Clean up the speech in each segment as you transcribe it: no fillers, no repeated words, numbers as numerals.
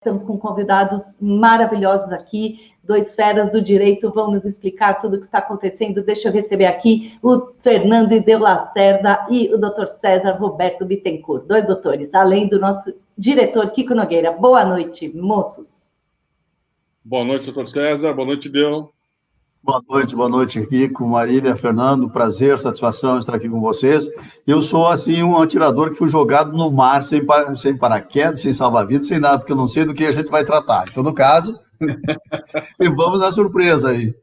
Estamos com convidados maravilhosos aqui, dois feras do direito, vão nos explicar tudo o que está acontecendo. Deixa eu receber aqui o Fernando de Lacerda e o doutor César Roberto Bittencourt, dois doutores, além do nosso diretor Kiko Nogueira. Boa noite, moços. Boa noite, doutor César. Boa noite, Deu. Boa noite, Kiko, Marília, Fernando. Prazer, satisfação estar aqui com vocês. Eu sou, assim, um atirador que fui jogado no mar sem paraquedas, sem salva-vidas, sem nada, porque eu não sei do que a gente vai tratar. Em todo caso, e vamos na surpresa aí.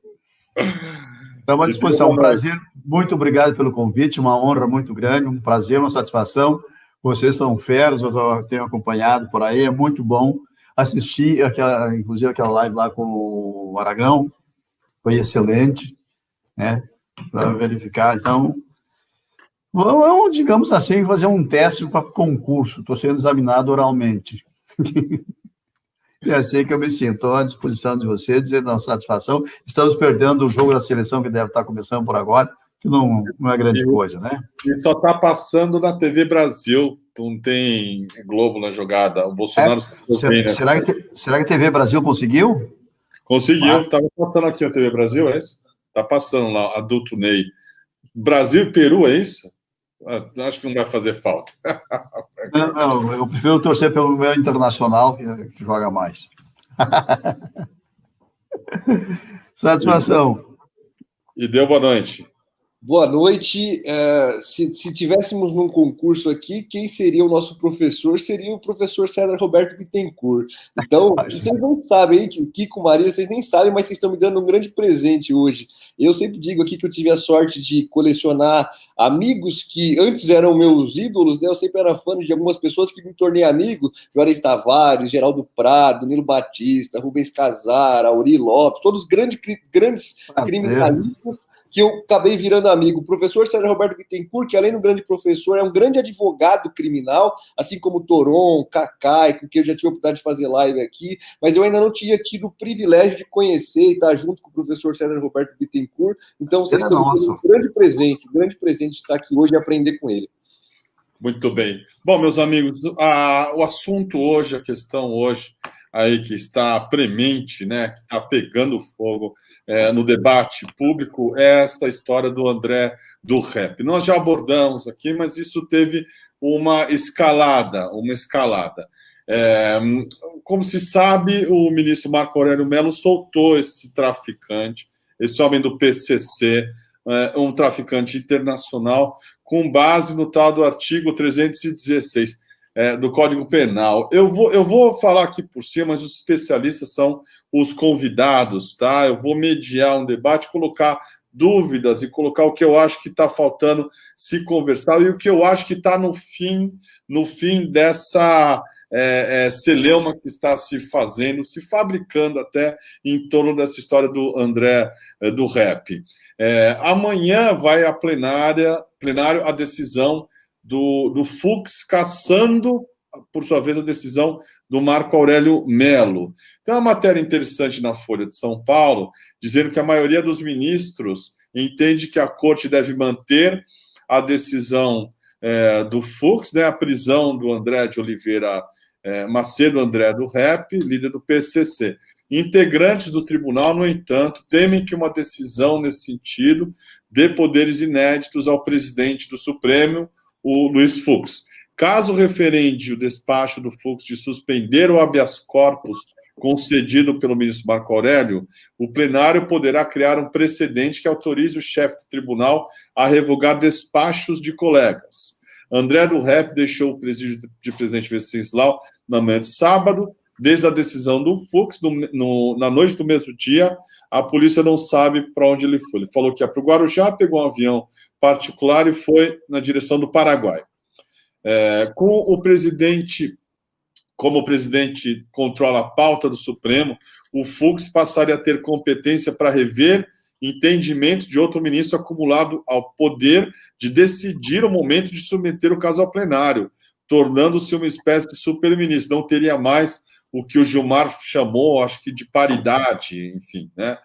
Estamos à disposição. Um prazer, muito obrigado pelo convite, uma honra muito grande, um prazer, uma satisfação. Vocês são feras, eu tenho acompanhado por aí, é muito bom assistir, inclusive aquela live lá com o Aragão. Foi excelente, né, para verificar. Então, vamos, digamos assim, fazer um teste para concurso. Estou sendo examinado oralmente. E é assim que eu me sinto. Estou à disposição de vocês, dizendo a satisfação. Estamos perdendo o jogo da seleção, que deve estar começando por agora, que não é grande coisa, né? E só está passando na TV Brasil, não tem Globo na jogada. O Bolsonaro... Será que a TV Brasil conseguiu? Conseguiu, estava passando aqui a TV Brasil, é isso? Está passando lá, Adulto Ney. Brasil e Peru, é isso? Acho que não vai fazer falta. Não, eu prefiro torcer pelo meu Internacional, que joga mais. Satisfação. E deu boa noite. Boa noite. Se tivéssemos num concurso aqui, quem seria o nosso professor? Seria o professor César Roberto Bittencourt. Então, vocês não sabem, hein, que o Kiko, Maria, vocês nem sabem, mas vocês estão me dando um grande presente hoje. Eu sempre digo aqui que eu tive a sorte de colecionar amigos que antes eram meus ídolos, né? Eu sempre era fã de algumas pessoas que me tornei amigo. Juarez Tavares, Geraldo Prado, Nilo Batista, Rubens Casara, Auri Lopes, todos grandes criminalistas que eu acabei virando amigo. O professor César Roberto Bittencourt, que além de um grande professor, é um grande advogado criminal, assim como Toron, Cacai, com quem eu já tive a oportunidade de fazer live aqui, mas eu ainda não tinha tido o privilégio de conhecer e estar junto com o professor César Roberto Bittencourt. Então, vocês estão tendo um grande presente de estar aqui hoje e aprender com ele. Muito bem. Bom, meus amigos, o assunto hoje, a questão hoje, aí que está premente, né, que está pegando fogo no debate público, é essa história do André do Rep. Nós já abordamos aqui, mas isso teve uma escalada. Como se sabe, o ministro Marco Aurélio Mello soltou esse traficante, esse homem do PCC, um traficante internacional, com base no tal do artigo 316 do Código Penal. Eu vou falar aqui por cima, mas os especialistas são os convidados, tá? Eu vou mediar um debate, colocar dúvidas e colocar o que eu acho que está faltando se conversar e o que eu acho que está no fim dessa celeuma que está se fazendo, se fabricando até em torno dessa história do André do Rep. Amanhã vai a plenário a decisão do Fux, cassando, por sua vez, a decisão do Marco Aurélio Mello. Tem uma matéria interessante na Folha de São Paulo, dizendo que a maioria dos ministros entende que a corte deve manter a decisão do Fux, né, a prisão do André de Oliveira Macedo André do Rep, líder do PCC. Integrantes do tribunal, no entanto, temem que uma decisão nesse sentido dê poderes inéditos ao presidente do Supremo, o Luiz Fux. Caso referende o despacho do Fux de suspender o habeas corpus concedido pelo ministro Marco Aurélio, o plenário poderá criar um precedente que autorize o chefe do tribunal a revogar despachos de colegas. André do Rep deixou o presídio de presidente Venceslau na manhã de sábado. Desde a decisão do Fux, na noite do mesmo dia, a polícia não sabe para onde ele foi. Ele falou que ia para o Guarujá, pegou um avião particular e foi na direção do Paraguai. Como o presidente controla a pauta do Supremo, o Fux passaria a ter competência para rever entendimento de outro ministro acumulado ao poder de decidir o momento de submeter o caso ao plenário, tornando-se uma espécie de superministro. Não teria mais o que o Gilmar chamou, acho que, de paridade, enfim, né?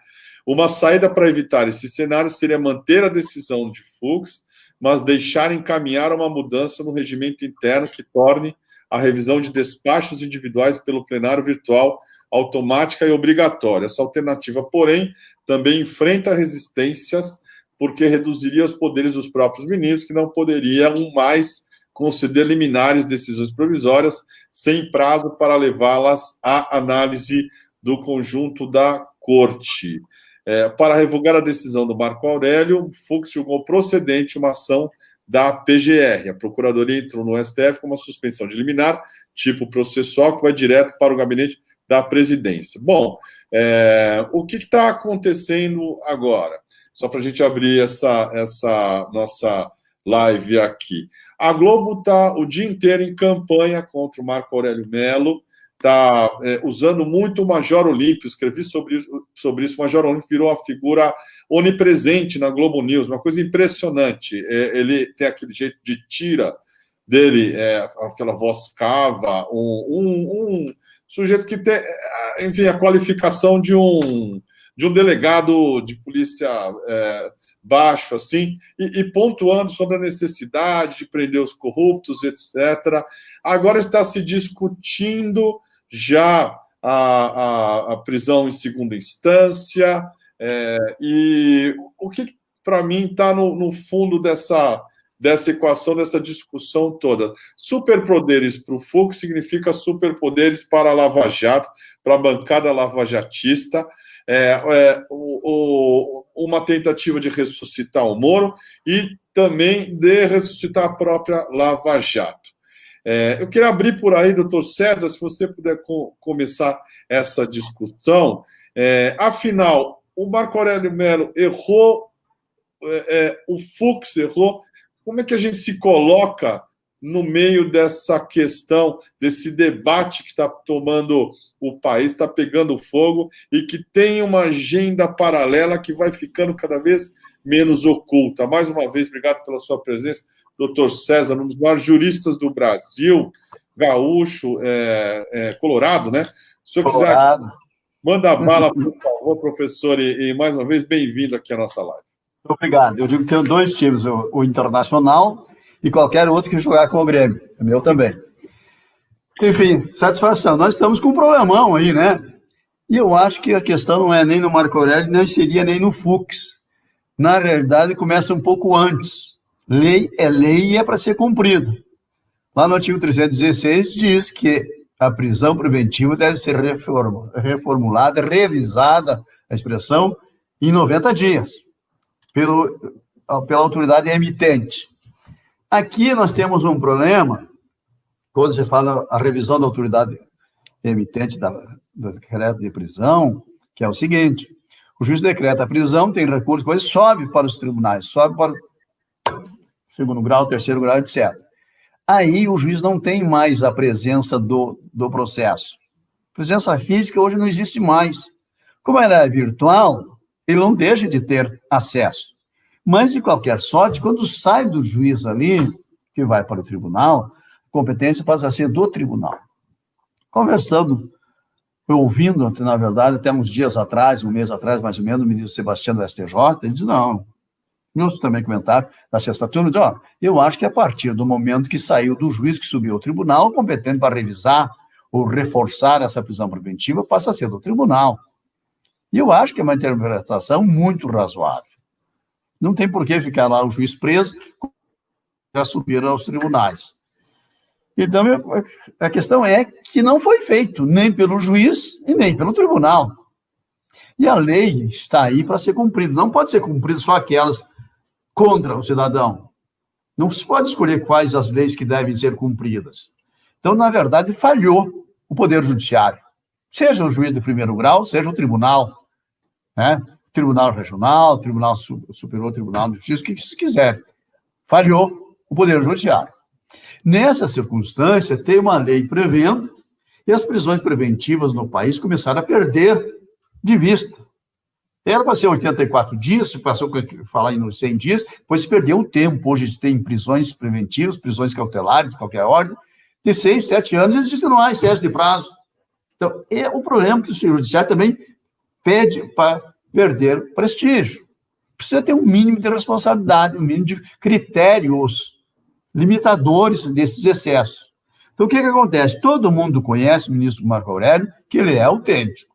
Uma saída para evitar esse cenário seria manter a decisão de Fux, mas deixar encaminhar uma mudança no regimento interno que torne a revisão de despachos individuais pelo plenário virtual, automática e obrigatória. Essa alternativa, porém, também enfrenta resistências, porque reduziria os poderes dos próprios ministros, que não poderiam mais conceder liminares decisões provisórias sem prazo para levá-las à análise do conjunto da Corte. Para revogar a decisão do Marco Aurélio, o Fux julgou procedente uma ação da PGR. A Procuradoria entrou no STF com uma suspensão de liminar, tipo processual, que vai direto para o gabinete da presidência. Bom, o que está acontecendo agora? Só para a gente abrir essa nossa live aqui. A Globo está o dia inteiro em campanha contra o Marco Aurélio Mello, está usando muito o Major Olímpio. Escrevi sobre isso. O Major Olímpio virou uma figura onipresente na Globo News, uma coisa impressionante. Ele tem aquele jeito de tira dele, aquela voz cava, um sujeito que tem, enfim, a qualificação de um delegado de polícia baixo, assim, e pontuando sobre a necessidade de prender os corruptos, etc. Agora está se discutindo já a prisão em segunda instância, e o que, para mim, está no fundo dessa equação, dessa discussão toda. Superpoderes para o Fux significa superpoderes para a Lava Jato, para a bancada lavajatista, uma tentativa de ressuscitar o Moro e também de ressuscitar a própria Lava Jato. Eu queria abrir por aí, doutor César, se você puder começar essa discussão. Afinal, o Marco Aurélio Mello errou, o Fux errou. Como é que a gente se coloca no meio dessa questão, desse debate que está tomando o país, está pegando fogo e que tem uma agenda paralela que vai ficando cada vez menos oculta? Mais uma vez, obrigado pela sua presença, doutor César, um dos maiores juristas do Brasil, gaúcho, colorado, né? Se o senhor quiser, manda bala, por favor, professor, e mais uma vez, bem-vindo aqui à nossa live. Obrigado. Eu digo que tenho dois times, o Internacional e qualquer outro que jogar com o Grêmio. O meu também. Enfim, satisfação. Nós estamos com um problemão aí, né? E eu acho que a questão não é nem no Marco Aurélio, nem seria nem no Fux. Na realidade, começa um pouco antes. Lei é lei e é para ser cumprida. Lá no artigo 316 diz que a prisão preventiva deve ser reformulada, revisada, a expressão, em 90 dias, pela autoridade emitente. Aqui nós temos um problema, quando você fala a revisão da autoridade emitente do decreto de prisão, que é o seguinte: o juiz decreta a prisão, tem recurso, depois sobe para os tribunais, sobe para o segundo grau, terceiro grau, etc. Aí o juiz não tem mais a presença do processo. Presença física hoje não existe mais. Como ela é virtual, ele não deixa de ter acesso. Mas, de qualquer sorte, quando sai do juiz ali, que vai para o tribunal, a competência passa a ser do tribunal. Conversando, ouvindo, na verdade, até uns dias atrás, um mês atrás, mais ou menos, o ministro Sebastião do STJ, ele disse, não, meus também comentaram, da sexta turma, diz, eu acho que a partir do momento que saiu do juiz, que subiu ao tribunal, competente para revisar ou reforçar essa prisão preventiva, passa a ser do tribunal. E eu acho que é uma interpretação muito razoável. Não tem por que ficar lá o juiz preso, já subiram aos tribunais. Então, a questão é que não foi feito, nem pelo juiz e nem pelo tribunal. E a lei está aí para ser cumprida. Não pode ser cumprida só aquelas contra o cidadão. Não se pode escolher quais as leis que devem ser cumpridas. Então, na verdade, falhou o Poder Judiciário. Seja o juiz de primeiro grau, seja o tribunal, né? Tribunal Regional, Tribunal Superior, Tribunal de Justiça, o que se quiser. Falhou o Poder Judiciário. Nessa circunstância, tem uma lei prevendo e as prisões preventivas no país começaram a perder de vista. Era para ser 84 dias, se passou a falar em 100 dias, depois se perdeu o tempo. Hoje tem prisões preventivas, prisões cautelares, de qualquer ordem, de 6, 7 anos, eles dizem não há excesso de prazo. Então, é o problema que o Judiciário também pede para perder prestígio. Precisa ter um mínimo de responsabilidade, um mínimo de critérios limitadores desses excessos. Então, o que acontece? Todo mundo conhece o ministro Marco Aurélio, que ele é autêntico.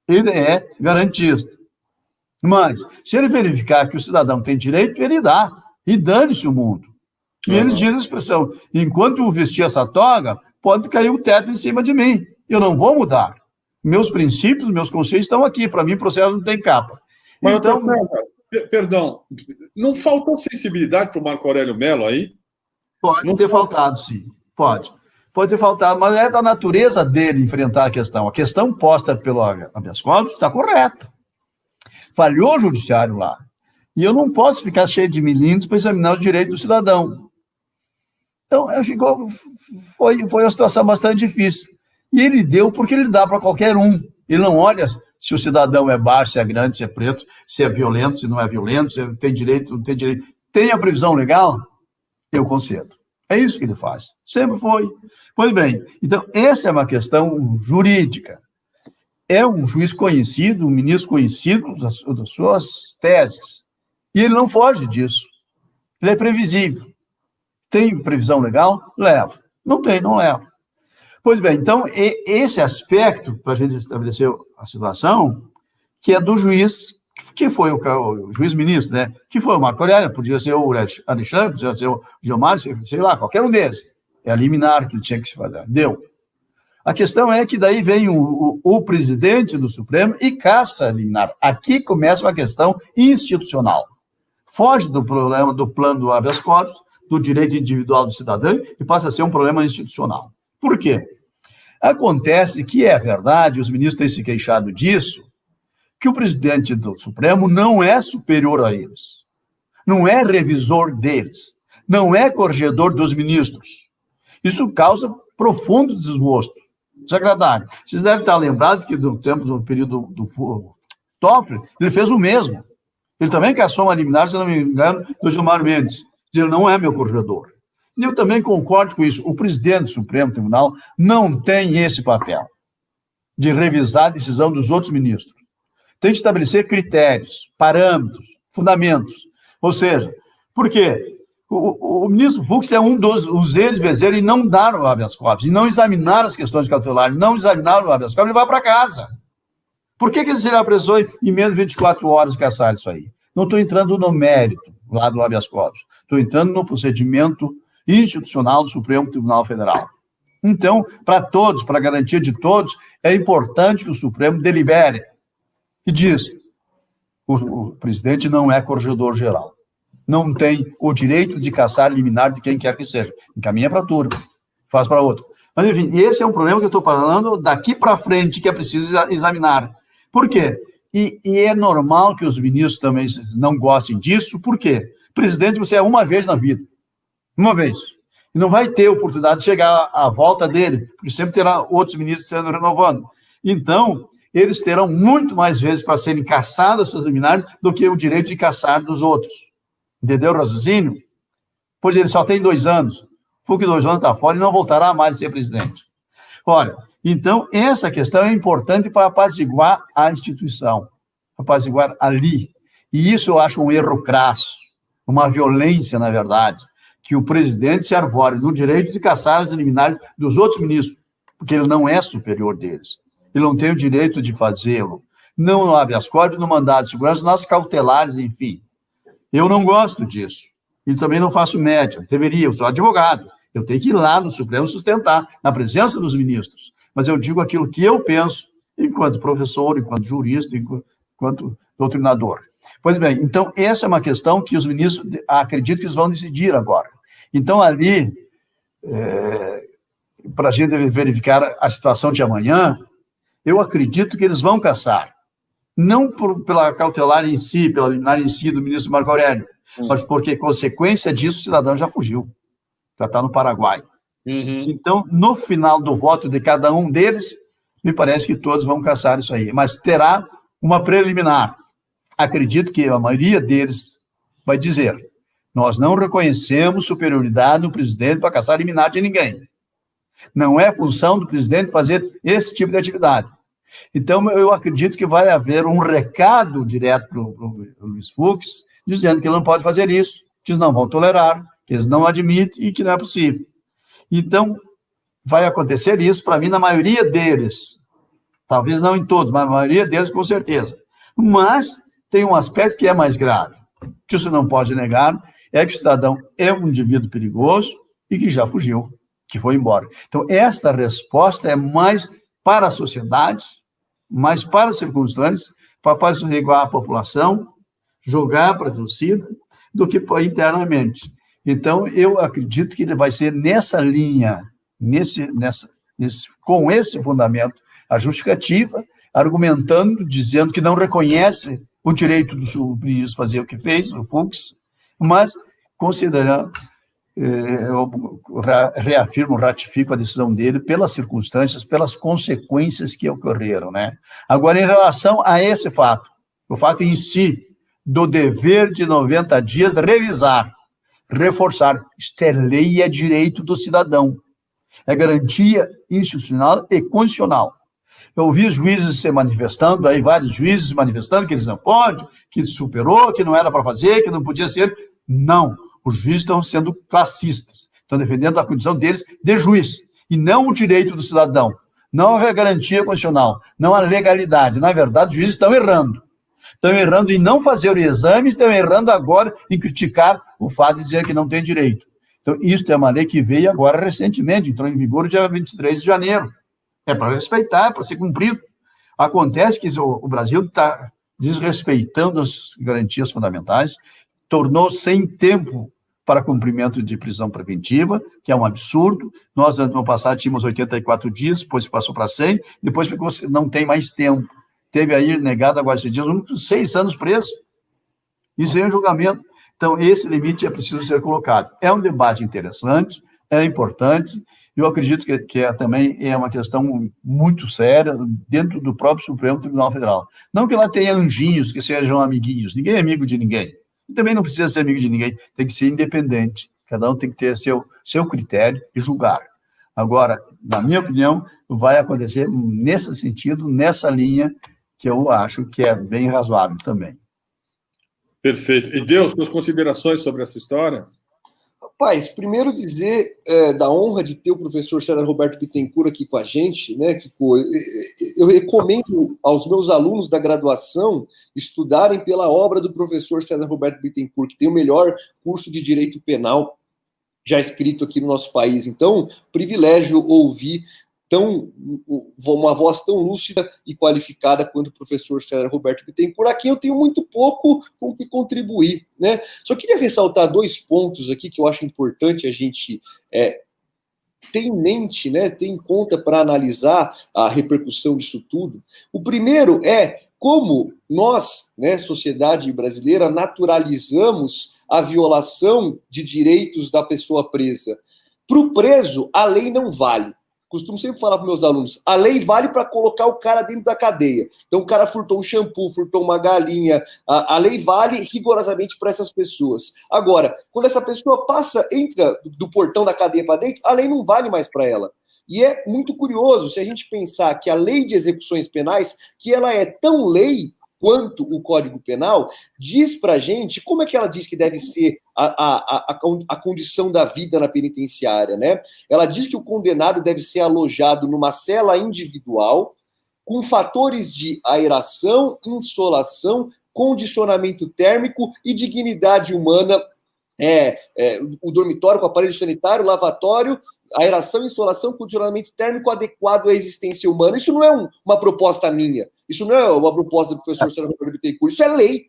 Ele é garantista. Mas, se ele verificar que o cidadão tem direito, ele dá. E dane-se o mundo. E ele diz a expressão: enquanto eu vestir essa toga, pode cair o teto em cima de mim. Eu não vou mudar. Meus princípios, meus conceitos estão aqui. Para mim, o processo não tem capa. Mas, então, perdão, não faltou sensibilidade para o Marco Aurélio Mello aí? Pode ter faltado, sim. Pode ter faltado, mas é da natureza dele enfrentar a questão. A questão posta pelo habeas corpus está correta. Falhou o judiciário lá. E eu não posso ficar cheio de milímetros para examinar o direito do cidadão. Então, foi uma situação bastante difícil. E ele deu porque ele dá para qualquer um. Ele não olha se o cidadão é baixo, se é grande, se é preto, se é violento, se não é violento, se tem direito, não tem direito. Tem a previsão legal? Eu concedo. É isso que ele faz. Sempre foi. Pois bem, então, essa é uma questão jurídica. É um juiz conhecido, um ministro conhecido das suas teses. E ele não foge disso. Ele é previsível. Tem previsão legal? Leva. Não tem, não leva. Pois bem, então, esse aspecto, para a gente estabelecer a situação, que é do juiz, que foi o juiz-ministro, né? Que foi o Marco Aurélio, podia ser o Alexandre, podia ser o Gilmar, sei lá, qualquer um deles. É a liminar que tinha que se fazer. Deu. A questão é que daí vem o presidente do Supremo e caça a liminar. Aqui começa uma questão institucional. Foge do problema do plano do habeas corpus, do direito individual do cidadão, e passa a ser um problema institucional. Por quê? Acontece que é verdade, os ministros têm se queixado disso, que o presidente do Supremo não é superior a eles, não é revisor deles, não é corregedor dos ministros. Isso causa profundo desgosto, desagradável. Vocês devem estar lembrados que do período do Toffoli, ele fez o mesmo. Ele também caçou uma liminar, se não me engano, do Gilmar Mendes. Ele não é meu corregedor. E eu também concordo com isso. O presidente do Supremo Tribunal não tem esse papel de revisar a decisão dos outros ministros. Tem que estabelecer critérios, parâmetros, fundamentos. Ou seja, por quê? O ministro Fux é um dos ex-vezeiros e não dar o habeas corpus, e não examinar as questões cautelares, não examinar o habeas corpus, ele vai para casa. Por que ele seria pressão em menos de 24 horas caçar isso aí? Não estou entrando no mérito lá do habeas corpus, estou entrando no procedimento institucional do Supremo Tribunal Federal. Então, para todos, para a garantia de todos, é importante que o Supremo delibere e diz: o presidente não é corregedor geral, não tem o direito de caçar liminar de quem quer que seja. Encaminha para a turma, faz para outro. Mas, enfim, esse é um problema que eu estou falando daqui para frente, que é preciso examinar. Por quê? E é normal que os ministros também não gostem disso. Por quê? Presidente, você é uma vez na vida. Uma vez. E não vai ter oportunidade de chegar à volta dele, porque sempre terá outros ministros sendo renovando. Então, eles terão muito mais vezes para serem caçados suas liminares do que o direito de caçar dos outros. Entendeu o raciocínio? Pois ele só tem 2 anos. Porque 2 anos está fora e não voltará mais a ser presidente. Olha, então, essa questão é importante para apaziguar a instituição, apaziguar ali. E isso eu acho um erro crasso, uma violência, na verdade, que o presidente se arvore no direito de caçar as liminares dos outros ministros, porque ele não é superior deles. Ele não tem o direito de fazê-lo. Não no habeas corpus, no mandado de segurança, nas cautelares, enfim. Eu não gosto disso. E também não faço média. Deveria, eu sou advogado. Eu tenho que ir lá no Supremo sustentar, na presença dos ministros. Mas eu digo aquilo que eu penso, enquanto professor, enquanto jurista, enquanto doutrinador. Pois bem, então, essa é uma questão que os ministros, acredito que eles vão decidir agora. Então, ali, para a gente verificar a situação de amanhã, eu acredito que eles vão caçar. Não pela cautelar em si, pela liminar em si do ministro Marco Aurélio, mas porque, consequência disso, o cidadão já fugiu. Já está no Paraguai. Uhum. Então, no final do voto de cada um deles, me parece que todos vão caçar isso aí. Mas terá uma preliminar. Acredito que a maioria deles vai dizer: nós não reconhecemos superioridade do presidente para caçar liminar de ninguém. Não é função do presidente fazer esse tipo de atividade. Então, eu acredito que vai haver um recado direto para o Luiz Fux, dizendo que ele não pode fazer isso, que eles não vão tolerar, que eles não admitem e que não é possível. Então, vai acontecer isso, para mim, na maioria deles. Talvez não em todos, mas na maioria deles, com certeza. Mas tem um aspecto que é mais grave, que você não pode negar, é que o cidadão é um indivíduo perigoso e que já fugiu, que foi embora. Então, esta resposta é mais para a sociedade, mais para as circunstâncias, para apaziguar a população, jogar para a torcida, do que internamente. Então, eu acredito que ele vai ser nessa linha, com esse fundamento, a justificativa, argumentando, dizendo que não reconhece o direito do ministro fazer o que fez, o Fux, mas considerando, eu reafirmo, ratifico a decisão dele pelas circunstâncias, pelas consequências que ocorreram, né? Agora, em relação a esse fato, o fato em si, do dever de 90 dias, revisar, reforçar, isto é lei e é direito do cidadão, é garantia institucional e constitucional. Eu ouvi juízes se manifestando, aí vários juízes manifestando que eles não podem, que superou, que não era para fazer, que não podia ser. Não, os juízes estão sendo classistas, estão defendendo a condição deles de juiz, e não o direito do cidadão, não a garantia constitucional, não a legalidade. Na verdade, os juízes estão errando em não fazer o exame, estão errando agora em criticar o fato de dizer que não tem direito. Então, isso é uma lei que veio agora recentemente, entrou em vigor dia 23 de janeiro. É para respeitar, é para ser cumprido. Acontece que o Brasil está desrespeitando as garantias fundamentais, tornou sem tempo para cumprimento de prisão preventiva, que é um absurdo. Nós, no ano passado, tínhamos 84 dias, depois passou para 100, depois não tem mais tempo. Teve aí negado agora esses dias, 6 anos preso. Isso é um julgamento. Então, esse limite é preciso ser colocado. É um debate interessante, é importante. Eu acredito que também é uma questão muito séria dentro do próprio Supremo Tribunal Federal. Não que lá tenha anjinhos que sejam amiguinhos. Ninguém é amigo de ninguém. E também não precisa ser amigo de ninguém. Tem que ser independente. Cada um tem que ter seu critério e julgar. Agora, na minha opinião, vai acontecer nesse sentido, nessa linha, que eu acho que é bem razoável também. Perfeito. E Deus, suas considerações sobre essa história? Rapaz, primeiro dizer da honra de ter o professor César Roberto Bittencourt aqui com a gente, né, Kiko? Eu recomendo aos meus alunos da graduação estudarem pela obra do professor César Roberto Bittencourt, que tem o melhor curso de direito penal já escrito aqui no nosso país. Então, privilégio ouvir uma voz tão lúcida e qualificada quanto o professor César Roberto Bittencourt. Aqui eu tenho muito pouco com o que contribuir, né? Só queria ressaltar 2 pontos aqui que eu acho importante a gente ter em mente, né, ter em conta para analisar a repercussão disso tudo. O primeiro é como nós, né, sociedade brasileira, naturalizamos a violação de direitos da pessoa presa. Para o preso, a lei não vale. Costumo sempre falar para meus alunos, a lei vale para colocar o cara dentro da cadeia. Então o cara furtou um shampoo, furtou uma galinha, a lei vale rigorosamente para essas pessoas. Agora, quando essa pessoa entra do portão da cadeia para dentro, a lei não vale mais para ela. E é muito curioso se a gente pensar que a lei de execuções penais, que ela é tão lei quanto o Código Penal, diz para a gente como é que ela diz que deve ser a condição da vida na penitenciária, né? Ela diz que o condenado deve ser alojado numa cela individual, com fatores de aeração, insolação, condicionamento térmico e dignidade humana, o dormitório com aparelho sanitário, lavatório, aeração, insolação, condicionamento térmico adequado à existência humana. Isso não é uma proposta minha. Isso não é uma proposta do professor César Roberto Bittencourt. Isso é lei.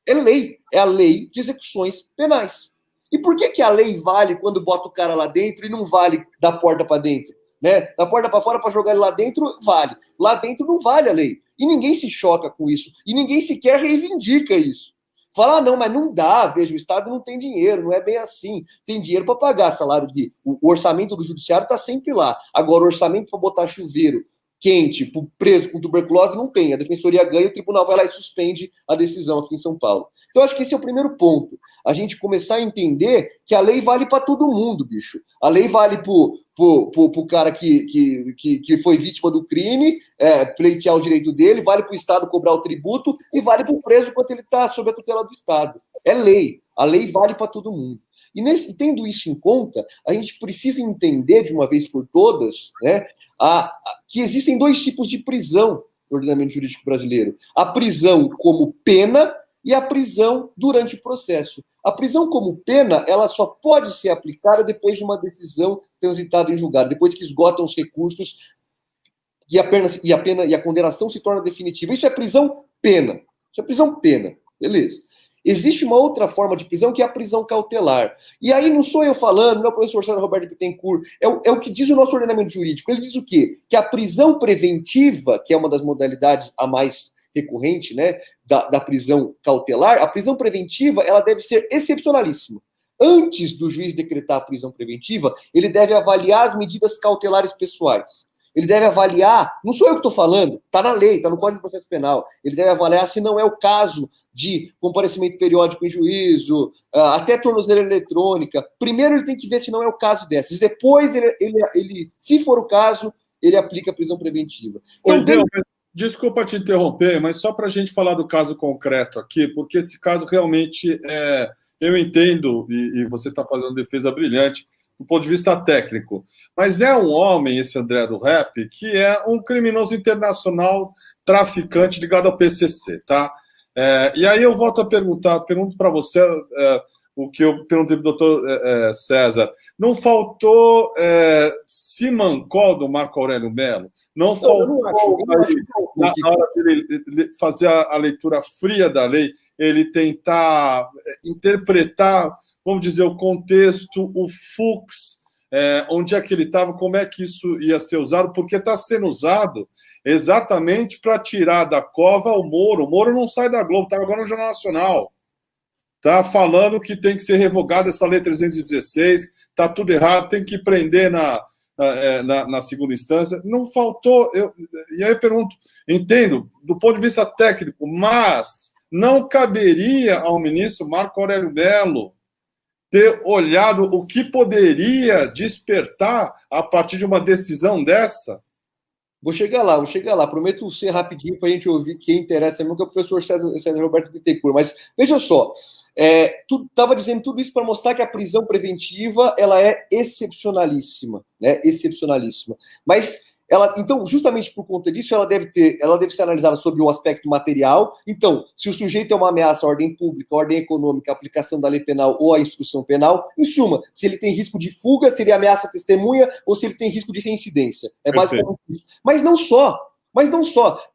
É lei. É a lei de execuções penais. E por que a lei vale quando bota o cara lá dentro e não vale da porta para dentro? Né? Da porta para fora para jogar ele lá dentro, vale. Lá dentro não vale a lei. E ninguém se choca com isso. E ninguém sequer reivindica isso. Fala, não, mas não dá, veja, o Estado não tem dinheiro, não é bem assim. Tem dinheiro para pagar salário o orçamento do judiciário está sempre lá. Agora, o orçamento para botar chuveiro quente para o preso com tuberculose não tem. A defensoria ganha, o tribunal vai lá e suspende a decisão aqui em São Paulo. Então, acho que esse é o primeiro ponto. A gente começar a entender que a lei vale para todo mundo, bicho. A lei vale pro cara que foi vítima do crime, pleitear o direito dele, vale para o Estado cobrar o tributo e vale para o preso enquanto ele está sob a tutela do Estado. É lei. A lei vale para todo mundo. E tendo isso em conta, a gente precisa entender de uma vez por todas, né, que existem dois tipos de prisão no ordenamento jurídico brasileiro. A prisão como pena e a prisão durante o processo. A prisão como pena, ela só pode ser aplicada depois de uma decisão transitada em julgado, depois que esgotam os recursos e a condenação se torna definitiva. Isso é prisão-pena. Isso é prisão-pena. Beleza. Existe uma outra forma de prisão, que é a prisão cautelar. E aí não sou eu falando, não é o professor César Roberto Bittencourt, é o que diz o nosso ordenamento jurídico. Ele diz o quê? Que a prisão preventiva, que é uma das modalidades a mais recorrente, né, da prisão cautelar, a prisão preventiva, ela deve ser excepcionalíssima. Antes do juiz decretar a prisão preventiva, ele deve avaliar as medidas cautelares pessoais. Ele deve avaliar, não sou eu que estou falando, está na lei, está no Código de Processo Penal. Ele deve avaliar se não é o caso de comparecimento periódico em juízo, até tornozeleira eletrônica. Primeiro ele tem que ver se não é o caso dessas. Depois, ele, se for o caso, ele aplica a prisão preventiva. Então, desculpa te interromper, mas só para a gente falar do caso concreto aqui, porque esse caso realmente eu entendo, e você está fazendo defesa brilhante, do ponto de vista técnico. Mas é um homem, esse André do Rap, que é um criminoso internacional traficante ligado ao PCC, tá? E aí eu volto a pergunto para você o que eu perguntei para o doutor César. Não faltou simancol do Marco Aurélio Mello? Não faltou, na hora dele fazer a leitura fria da lei, ele tentar interpretar, vamos dizer, o contexto, o flux, onde é que ele estava, como é que isso ia ser usado, porque está sendo usado exatamente para tirar da cova o Moro. O Moro não sai da Globo, está agora no Jornal Nacional. Está falando que tem que ser revogada essa lei 316, está tudo errado, tem que prender na segunda instância. Não faltou. E aí eu pergunto, entendo, do ponto de vista técnico, mas não caberia ao ministro Marco Aurélio Mello ter olhado o que poderia despertar a partir de uma decisão dessa? Vou chegar lá. Prometo ser rapidinho para a gente ouvir quem interessa mesmo, que é o professor César Roberto Bittencourt. Mas veja só, tu estava dizendo tudo isso para mostrar que a prisão preventiva ela é excepcionalíssima, né? Excepcionalíssima. Mas então, justamente por conta disso, ela deve ser analisada sobre o aspecto material. Então, se o sujeito é uma ameaça à ordem pública, à ordem econômica, à aplicação da lei penal ou à instrução penal, em suma, se ele tem risco de fuga, se ele ameaça a testemunha ou se ele tem risco de reincidência. É basicamente isso. Mas não só.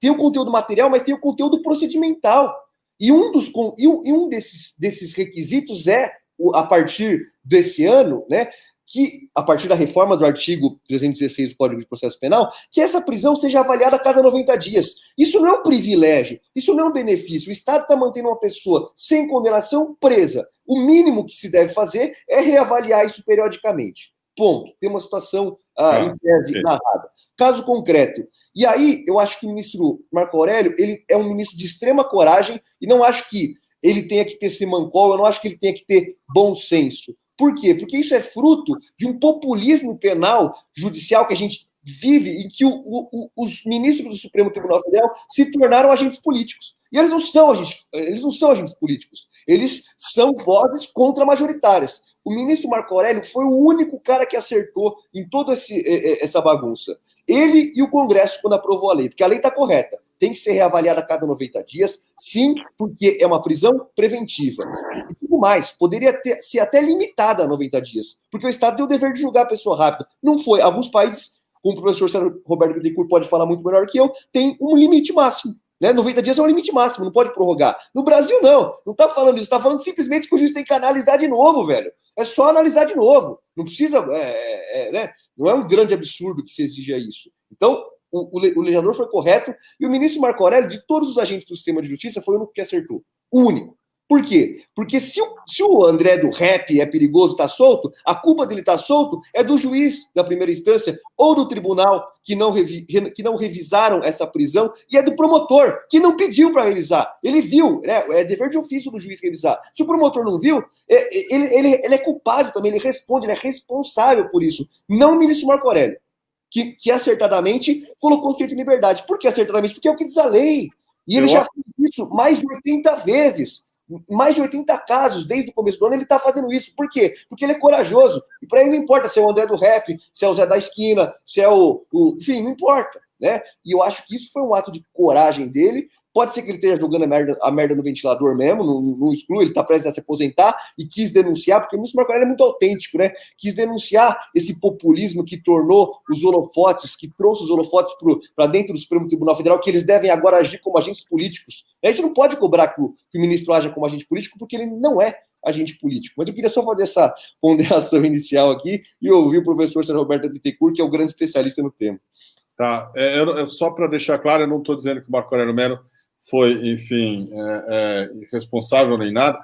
Tem o conteúdo material, mas tem o conteúdo procedimental. E um desses requisitos a partir desse ano, né, que, a partir da reforma do artigo 316 do Código de Processo Penal, que essa prisão seja avaliada a cada 90 dias. Isso não é um privilégio, isso não é um benefício. O Estado está mantendo uma pessoa sem condenação presa. O mínimo que se deve fazer é reavaliar isso periodicamente. Ponto. Tem uma situação em tese narrada. Caso concreto. E aí, eu acho que o ministro Marco Aurélio, ele é um ministro de extrema coragem, e não acho que ele tenha que ter simancol, eu não acho que ele tenha que ter bom senso. Por quê? Porque isso é fruto de um populismo penal judicial que a gente vive, em que os ministros do Supremo Tribunal Federal se tornaram agentes políticos. E eles não são agentes políticos. Eles são vozes contra-majoritárias. O ministro Marco Aurélio foi o único cara que acertou em toda essa bagunça. Ele e o Congresso, quando aprovou a lei, porque a lei está correta. Tem que ser reavaliada a cada 90 dias, sim, porque é uma prisão preventiva. E tudo mais, poderia ser até limitada a 90 dias, porque o Estado tem o dever de julgar a pessoa rápida. Não foi. Alguns países, como o professor Roberto Bittencourt pode falar muito melhor que eu, tem um limite máximo. Né? 90 dias é um limite máximo, não pode prorrogar. No Brasil, não está falando isso, está falando simplesmente que o juiz tem que analisar de novo, velho. É só analisar de novo. Não precisa, né? Não é um grande absurdo que se exija isso. Então, o legislador foi correto e o ministro Marco Aurélio, de todos os agentes do sistema de justiça, foi o único que acertou. O único. Por quê? Porque se o André do Rap é perigoso, está solto, a culpa dele estar solto é do juiz da primeira instância ou do tribunal que não revisaram essa prisão e é do promotor que não pediu para revisar. Ele viu, né? É dever de ofício do juiz revisar. Se o promotor não viu, ele é culpado também, ele responde, ele é responsável por isso. Não o ministro Marco Aurélio, que acertadamente colocou o sujeito em liberdade. Por que acertadamente? Porque é o que diz a lei. E ele já fez isso mais de 80 vezes. Mais de 80 casos, desde o começo do ano, ele está fazendo isso. Por quê? Porque ele é corajoso. E para ele não importa se é o André do Rap, se é o Zé da Esquina, se é enfim, não importa, né? E eu acho que isso foi um ato de coragem dele. Pode ser que ele esteja jogando a merda no ventilador mesmo, não exclui, ele está prestes a se aposentar e quis denunciar, porque o ministro Marco Aurélio é muito autêntico, né? Quis denunciar esse populismo que tornou os holofotes, que trouxe os holofotes para dentro do Supremo Tribunal Federal, que eles devem agora agir como agentes políticos. A gente não pode cobrar que o ministro haja como agente político, porque ele não é agente político. Mas eu queria só fazer essa ponderação inicial aqui e ouvir o professor Sérgio Roberto Bittencourt, que é o grande especialista no tema. Tá. Só para deixar claro, eu não estou dizendo que o Marco Aurélio Mello foi, enfim, irresponsável nem nada,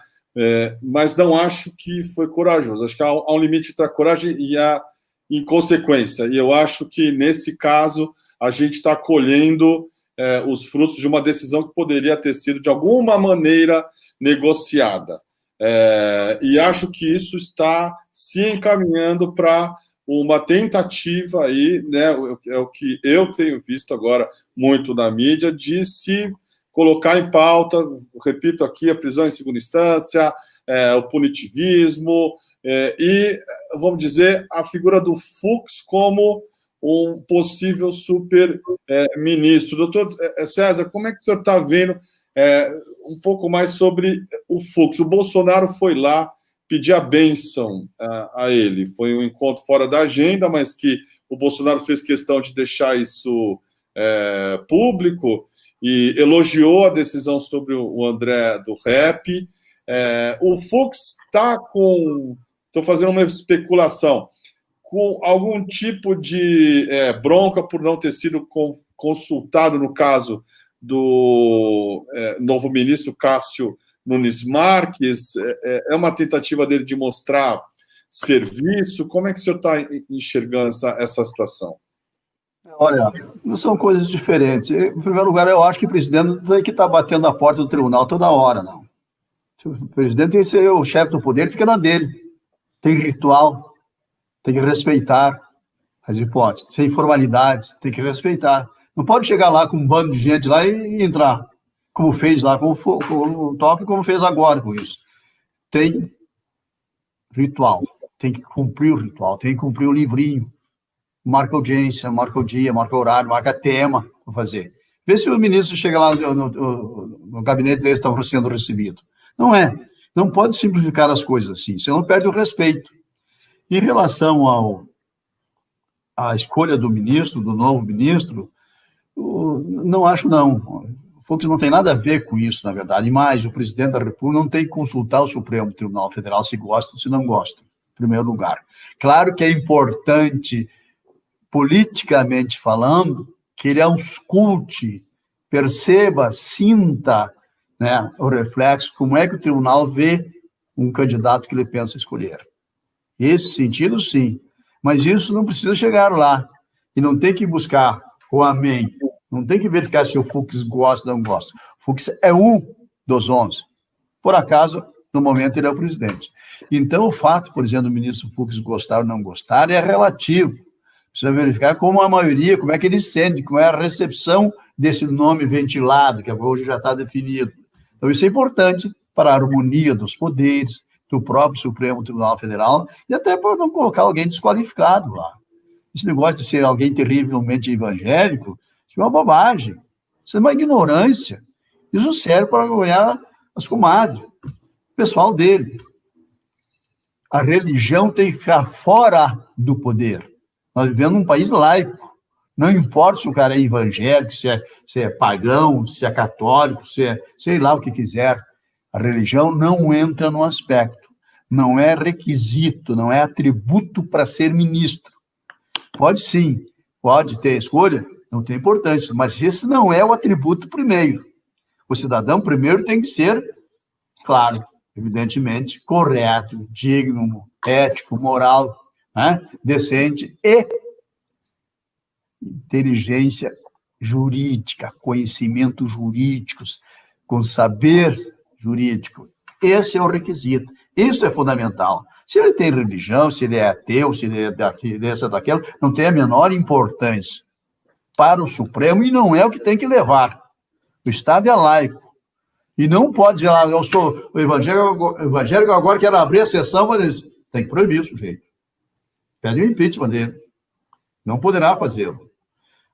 mas não acho que foi corajoso. Acho que há um limite entre a coragem e a inconsequência. E eu acho que, nesse caso, a gente está colhendo os frutos de uma decisão que poderia ter sido, de alguma maneira, negociada. E acho que isso está se encaminhando para uma tentativa aí, né, é o que eu tenho visto agora muito na mídia, de se colocar em pauta, repito aqui, a prisão em segunda instância, o punitivismo, e, vamos dizer, a figura do Fux como um possível super-ministro. Doutor César, como é que o senhor está vendo um pouco mais sobre o Fux? O Bolsonaro foi lá pedir a bênção a ele. Foi um encontro fora da agenda, mas que o Bolsonaro fez questão de deixar isso público, e elogiou a decisão sobre o André do Rap. O Fux está com... Estou fazendo uma especulação. Com algum tipo de bronca por não ter sido consultado no caso do novo ministro Cássio Nunes Marques. É uma tentativa dele de mostrar serviço? Como é que o senhor está enxergando essa situação? Olha, não são coisas diferentes. Em primeiro lugar, eu acho que o presidente não tem que estar batendo na porta do tribunal toda hora, não. O presidente tem que ser o chefe do poder, fica na dele. Tem ritual, tem que respeitar as hipóteses, sem formalidades, tem que respeitar. Não pode chegar lá com um bando de gente lá e entrar, como fez lá com o Toffoli, como fez agora com isso. Tem ritual, tem que cumprir o ritual, tem que cumprir o livrinho. Marca audiência, marca o dia, marca o horário, marca tema para fazer. Vê se o ministro chega lá no gabinete deles estão sendo recebido. Não é. Não pode simplificar as coisas assim, senão perde o respeito. Em relação à escolha do ministro, do novo ministro, não acho, não. O Fux não tem nada a ver com isso, na verdade. E mais, o presidente da República não tem que consultar o Supremo Tribunal Federal se gosta ou se não gosta, em primeiro lugar. Claro que é importante, politicamente falando, que ele ausculte, perceba, sinta, né, o reflexo, como é que o tribunal vê um candidato que ele pensa escolher. Esse sentido, sim. Mas isso não precisa chegar lá. E não tem que buscar o amém. Não tem que verificar se o Fux gosta ou não gosta. O Fux é um dos 11. Por acaso, no momento, ele é o presidente. Então, o fato, por exemplo, do ministro Fux gostar ou não gostar é relativo. Precisa verificar como a maioria, como é que ele sente, como é a recepção desse nome ventilado, que hoje já está definido. Então, isso é importante para a harmonia dos poderes, do próprio Supremo Tribunal Federal, e até para não colocar alguém desqualificado lá. Esse negócio de ser alguém terrivelmente evangélico, isso é uma bobagem, isso é uma ignorância. Isso serve para ganhar as comadres, o pessoal dele. A religião tem que ficar fora do poder. Nós vivemos num país laico. Não importa se o cara é evangélico, se é pagão, se é católico, se é sei lá o que quiser. A religião não entra no aspecto. Não é requisito, não é atributo para ser ministro. Pode sim, pode ter escolha, não tem importância, mas esse não é o atributo primeiro. O cidadão primeiro tem que ser, claro, evidentemente, correto, digno, ético, moral, né, decente e inteligência jurídica, conhecimentos jurídicos, com saber jurídico. Esse é o requisito. Isso é fundamental. Se ele tem religião, se ele é ateu, se ele é dessa, daquela, não tem a menor importância para o Supremo e não é o que tem que levar. O Estado é laico. E não pode dizer, eu sou o evangélico, agora quero abrir a sessão, mas tem que proibir o sujeito. Pede o impeachment dele. Não poderá fazê-lo.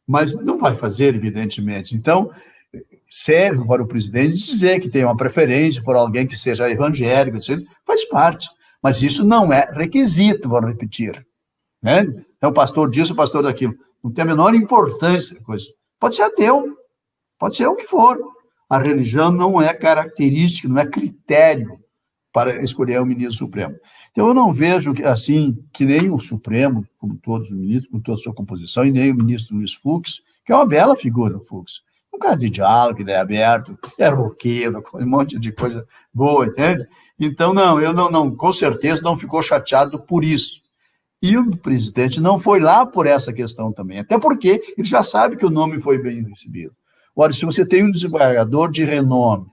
Mas não vai fazer, evidentemente. Então, serve para o presidente dizer que tem uma preferência por alguém que seja evangélico, etc. Faz parte. Mas isso não é requisito, vou repetir. Né? É o pastor disso, o pastor daquilo. Não tem a menor importância. Coisa. Pode ser ateu, pode ser o que for. A religião não é característica, não é critério para escolher o ministro Supremo. Então, eu não vejo assim que nem o Supremo, como todos os ministros, com toda a sua composição, e nem o ministro Luiz Fux, que é uma bela figura, o Fux. Um cara de diálogo, ideia aberto, é roqueiro, um monte de coisa boa, entende? Então, não, com certeza não ficou chateado por isso. E o presidente não foi lá por essa questão também, até porque ele já sabe que o nome foi bem recebido. Olha, se você tem um desembargador de renome,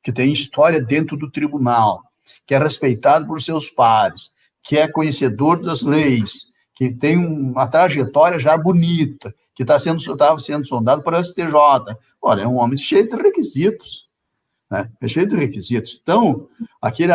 que tem história dentro do tribunal, que é respeitado por seus pares, que é conhecedor das leis, que tem uma trajetória já bonita, que estava sendo sondado para o STJ, olha, é um homem cheio de requisitos, né? É cheio de requisitos. Então, aquele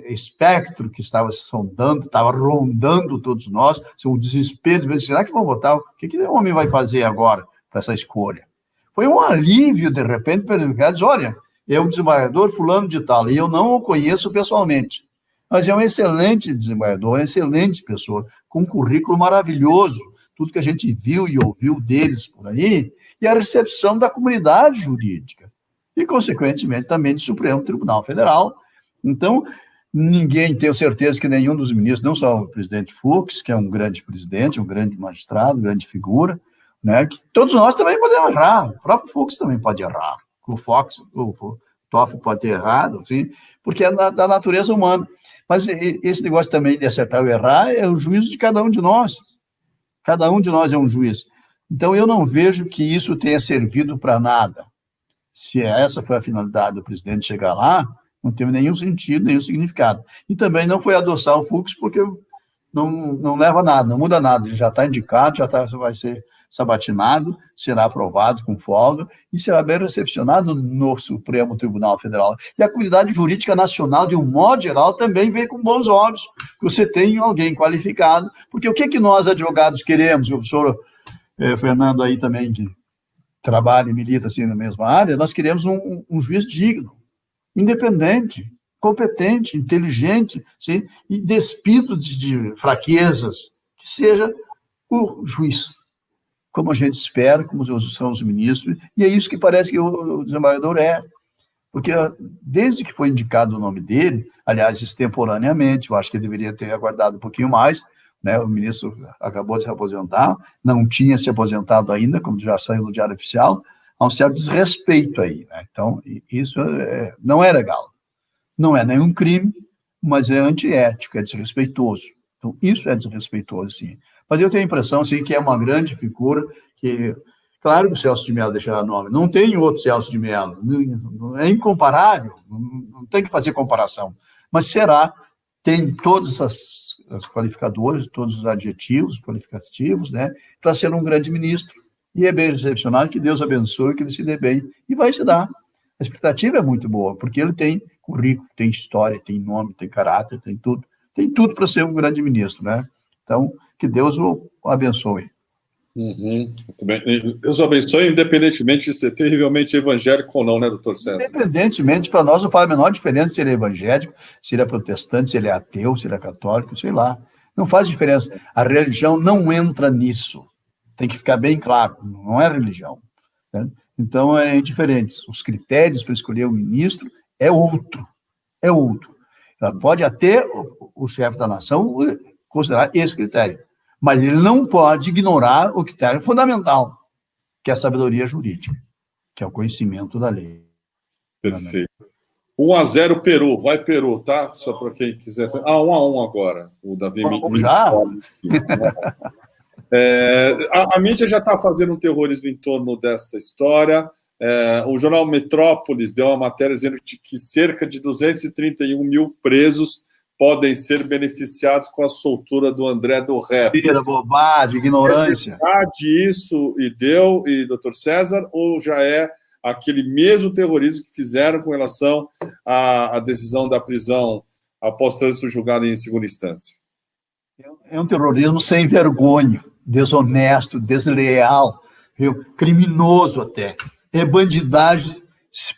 espectro que estava sondando, estava rondando todos nós, o desespero, será que vão votar? O que o homem vai fazer agora para essa escolha? Foi um alívio, de repente, para ele dizer, olha, é um desembargador fulano de tal, e eu não o conheço pessoalmente, mas é um excelente desembargador, uma excelente pessoa, com um currículo maravilhoso, tudo que a gente viu e ouviu deles por aí, e a recepção da comunidade jurídica, e, consequentemente, também do Supremo Tribunal Federal. Então, ninguém, tenho certeza que nenhum dos ministros, não só o presidente Fux, que é um grande presidente, um grande magistrado, grande figura, né, que todos nós também podemos errar, o próprio Fux também pode errar, o Toffoli pode ter errado, assim, porque é da natureza humana. Mas esse negócio também de acertar ou errar é o juízo de cada um de nós. Cada um de nós é um juiz. Então, eu não vejo que isso tenha servido para nada. Se essa foi a finalidade do presidente chegar lá, não teve nenhum sentido, nenhum significado. E também não foi adoçar o Fux, porque não leva nada, não muda nada. Ele já está indicado, vai ser sabatinado, será aprovado com folga e será bem recepcionado no Supremo Tribunal Federal. E a comunidade jurídica nacional, de um modo geral, também vê com bons olhos que você tem alguém qualificado, porque o que nós, advogados, queremos, o professor Fernando aí também, que trabalha e milita assim na mesma área, nós queremos um juiz digno, independente, competente, inteligente, sim, e despido de fraquezas, que seja o juiz, como a gente espera, como são os ministros, e é isso que parece que o desembargador é. Porque desde que foi indicado o nome dele, aliás, extemporaneamente, eu acho que ele deveria ter aguardado um pouquinho mais, né? O ministro acabou de se aposentar, não tinha se aposentado ainda, como já saiu no Diário Oficial, há um certo desrespeito aí, né? Então, isso não é legal. Não é nenhum crime, mas é antiético, é desrespeitoso. Então, isso é desrespeitoso, sim. Mas eu tenho a impressão, assim, que é uma grande figura que, claro que o Celso de Mello deixará nome, não tem outro Celso de Mello, é incomparável, não tem que fazer comparação, mas tem todos as qualificadores, todos os adjetivos qualificativos, né, para ser um grande ministro, e é bem recepcionado, que Deus abençoe, que ele se dê bem, e vai se dar. A expectativa é muito boa, porque ele tem currículo, tem história, tem nome, tem caráter, tem tudo para ser um grande ministro, né? Então, que Deus o abençoe. Muito bem. Deus o abençoe, independentemente de ser terrivelmente evangélico ou não, né, doutor César? Independentemente, para nós não faz a menor diferença se ele é evangélico, se ele é protestante, se ele é ateu, se ele é católico, sei lá. Não faz diferença. A religião não entra nisso. Tem que ficar bem claro, não é religião. Né? Então, é diferente. Os critérios para escolher o ministro é outro. É outro. Pode até o chefe da nação considerar esse critério, mas ele não pode ignorar o critério fundamental, que é a sabedoria jurídica, que é o conhecimento da lei. Perfeito. 1-0 Peru, vai Peru, tá? Só para quem quiser. 1-1 agora. O Davi já? A mídia já está fazendo um terrorismo em torno dessa história. O jornal Metrópolis deu uma matéria dizendo que cerca de 231 mil presos podem ser beneficiados com a soltura do André do Rep. Mentira, bobagem, ignorância. É verdade isso, e doutor César, ou já é aquele mesmo terrorismo que fizeram com relação à decisão da prisão após trânsito julgado em segunda instância. É um terrorismo sem vergonha, desonesto, desleal, criminoso até. É bandidagem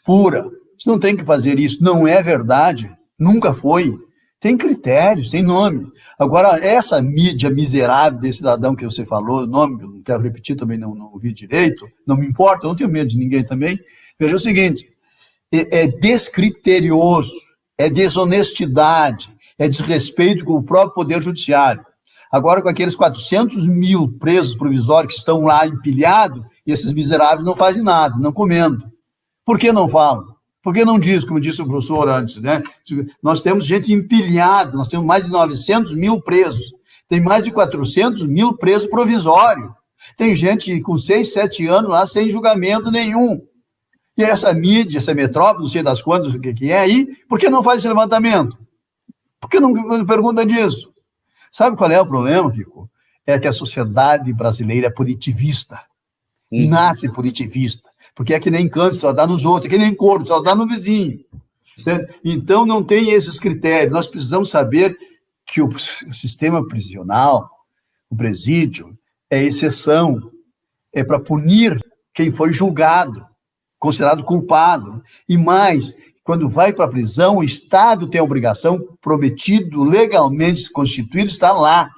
pura. Você não tem que fazer isso, não é verdade, nunca foi. Tem critérios, tem nome. Agora, essa mídia miserável desse cidadão que você falou, o nome, eu não quero repetir também, não ouvi direito, não me importa, eu não tenho medo de ninguém também. Veja o seguinte, é descriterioso, é desonestidade, é desrespeito com o próprio Poder Judiciário. Agora, com aqueles 400 mil presos provisórios que estão lá empilhados, esses miseráveis não fazem nada, não comentam. Por que não falam? Por que não diz, como disse o professor antes, né? Nós temos gente empilhada, nós temos mais de 900 mil presos, tem mais de 400 mil presos provisórios, tem gente com 6, 7 anos lá sem julgamento nenhum. E essa mídia, essa metrópole, não sei das quantas, o que é aí, por que não faz esse levantamento? Por que não pergunta disso? Sabe qual é o problema, Kiko? É que a sociedade brasileira é punitivista, nasce punitivista. Porque é que nem câncer, só dá nos outros, é que nem corpo, só dá no vizinho. Então, não tem esses critérios. Nós precisamos saber que o sistema prisional, o presídio, é exceção, é para punir quem foi julgado, considerado culpado. E mais, quando vai para a prisão, o Estado tem a obrigação, prometido, legalmente constituído, está lá.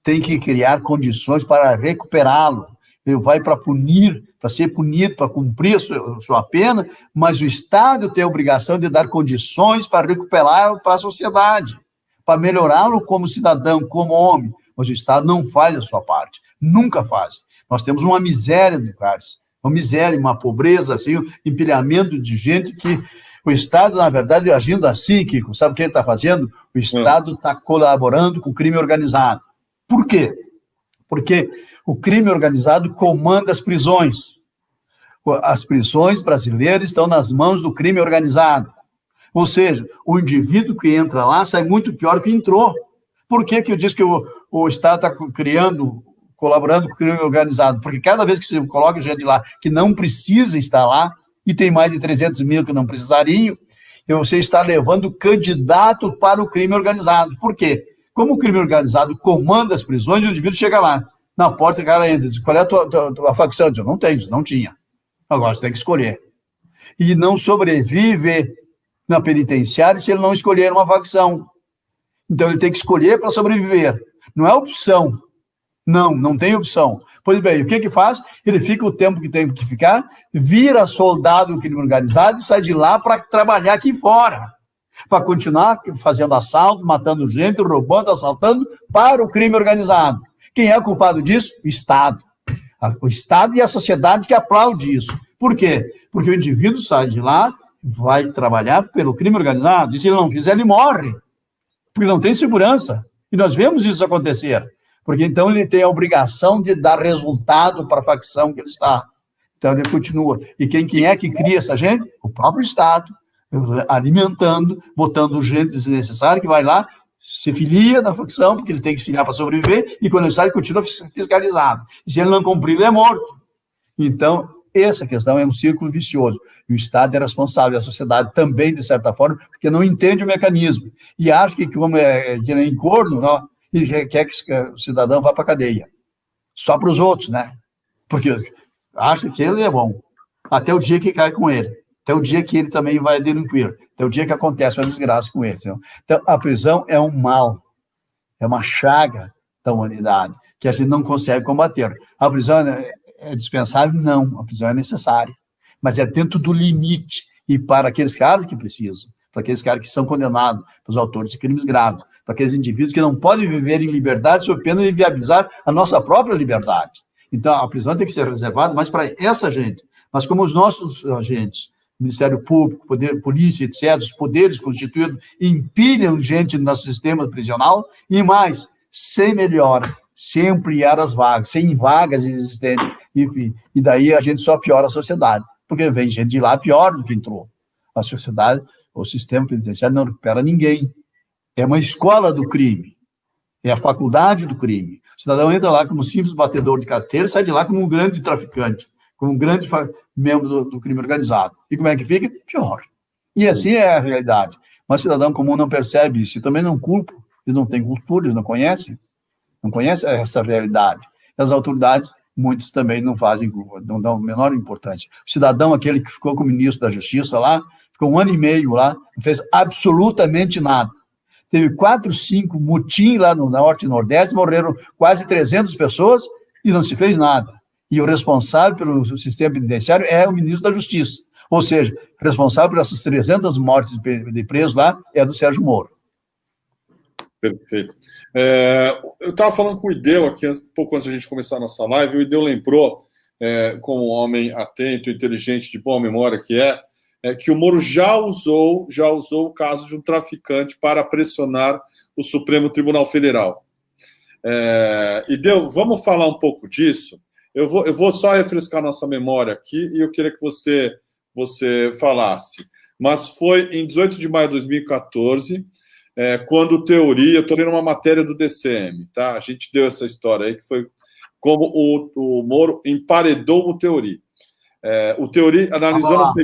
Tem que criar condições para recuperá-lo. Ele vai para punir, para ser punido, para cumprir a sua pena, mas o Estado tem a obrigação de dar condições para recuperá-lo para a sociedade, para melhorá-lo como cidadão, como homem. Mas o Estado não faz a sua parte, nunca faz. Nós temos uma miséria no cárcere, uma miséria, uma pobreza, assim, um empilhamento de gente que o Estado, na verdade, agindo assim, Kiko, sabe o que ele está fazendo? O Estado está colaborando com o crime organizado. Por quê? Porque o crime organizado comanda as prisões. As prisões brasileiras estão nas mãos do crime organizado. Ou seja, o indivíduo que entra lá sai muito pior que entrou. Por que eu disse que o Estado está colaborando com o crime organizado? Porque cada vez que você coloca gente lá que não precisa estar lá, e tem mais de 300 mil que não precisariam, você está levando candidato para o crime organizado. Por quê? Como o crime organizado comanda as prisões, o indivíduo chega lá, na porta o cara entra e diz, qual é a tua facção? Eu digo, não tenho, não tinha. Agora você tem que escolher. E não sobrevive na penitenciária se ele não escolher uma facção. Então ele tem que escolher para sobreviver. Não é opção. Não tem opção. Pois bem, o que faz? Ele fica o tempo que tem que ficar, vira soldado do crime organizado e sai de lá para trabalhar aqui fora. Para continuar fazendo assalto, matando gente, roubando, assaltando para o crime organizado. Quem é culpado disso? O Estado. O Estado e a sociedade que aplaude isso. Por quê? Porque o indivíduo sai de lá, vai trabalhar pelo crime organizado, e se ele não fizer, ele morre. Porque não tem segurança. E nós vemos isso acontecer. Porque então ele tem a obrigação de dar resultado para a facção que ele está. Então ele continua. E quem é que cria essa gente? O próprio Estado, alimentando, botando gente desnecessária que vai lá, se filia na facção, porque ele tem que se filiar para sobreviver, e quando ele sai, ele continua fiscalizado. E se ele não cumprir, ele é morto. Então, essa questão é um círculo vicioso. E o Estado é responsável, a sociedade também, de certa forma, porque não entende o mecanismo. E acha que, como que nem corno, não, e quer que o cidadão vá para a cadeia. Só para os outros, né? Porque acha que ele é bom. Até o dia que cai com ele. Até o dia que ele também vai delinquir. Até o dia que acontece uma desgraça com ele. Então, a prisão é um mal. É uma chaga da humanidade que a gente não consegue combater. A prisão é dispensável? Não. A prisão é necessária. Mas é dentro do limite. E para aqueles caras que precisam. Para aqueles caras que são condenados, para os autores de crimes graves. Para aqueles indivíduos que não podem viver em liberdade sob pena de viabilizar a nossa própria liberdade. Então, a prisão tem que ser reservada mais para essa gente. Mas como os nossos agentes, Ministério Público, Poder, Polícia, etc., os poderes constituídos, empilham gente no nosso sistema prisional, e mais, sem melhora, sem ampliar as vagas, sem vagas existentes, e daí a gente só piora a sociedade, porque vem gente de lá pior do que entrou. A sociedade, o sistema penitenciário não recupera ninguém. É uma escola do crime. É a faculdade do crime. O cidadão entra lá como simples batedor de carteira e sai de lá como um grande traficante. como um grande membro do crime organizado. E como é que fica? Pior. E assim é a realidade. Mas cidadão comum não percebe isso, e também não culpa, eles não têm cultura, eles não conhecem essa realidade. E as autoridades, muitas também não fazem, não dão a menor importância. O cidadão, aquele que ficou com o ministro da Justiça lá, ficou 1 ano e meio lá, não fez absolutamente nada. Teve 4, 5 mutins lá no Norte e Nordeste, morreram quase 300 pessoas e não se fez nada. E o responsável pelo sistema penitenciário é o ministro da Justiça. Ou seja, responsável por essas 300 mortes de presos lá é do Sérgio Moro. Perfeito. Eu estava falando com o Ideu aqui, um pouco antes da gente começar a nossa live, o Ideu lembrou, como um homem atento, inteligente, de boa memória que que o Moro já usou o caso de um traficante para pressionar o Supremo Tribunal Federal. Ideu, vamos falar um pouco disso? Eu vou só refrescar nossa memória aqui e eu queria que você falasse. Mas foi em 18 de maio de 2014, quando o Theory, eu estou lendo uma matéria do DCM, tá? A gente deu essa história aí, que foi como o Moro emparedou o Theory. O Theory, analisando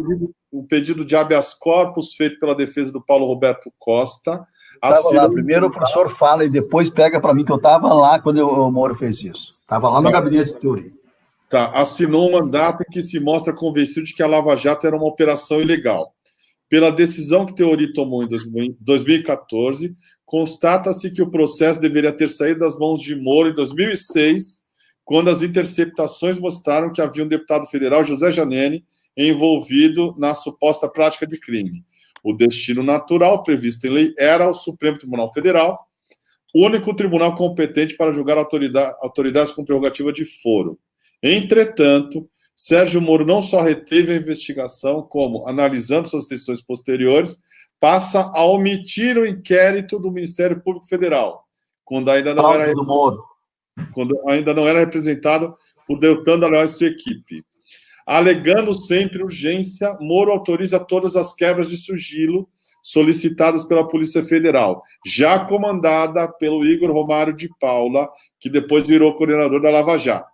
um pedido de habeas corpus feito pela defesa do Paulo Roberto Costa. Estava lá, primeiro o professor fala e depois pega para mim, que eu estava lá quando o Moro fez isso. Estava lá no gabinete do Theory. Tá, assinou um mandato em que se mostra convencido de que a Lava Jato era uma operação ilegal. Pela decisão que Theory tomou em 2014, constata-se que o processo deveria ter saído das mãos de Moro em 2006, quando as interceptações mostraram que havia um deputado federal, José Janene, envolvido na suposta prática de crime. O destino natural previsto em lei era o Supremo Tribunal Federal, o único tribunal competente para julgar autoridades com prerrogativa de foro. Entretanto, Sérgio Moro não só reteve a investigação, como, analisando suas decisões posteriores, passa a omitir o inquérito do Ministério Público Federal, quando ainda não era representado por Deltan Dallagnol e sua equipe. Alegando sempre urgência, Moro autoriza todas as quebras de sigilo solicitadas pela Polícia Federal, já comandada pelo Igor Romário de Paula, que depois virou coordenador da Lava Jato.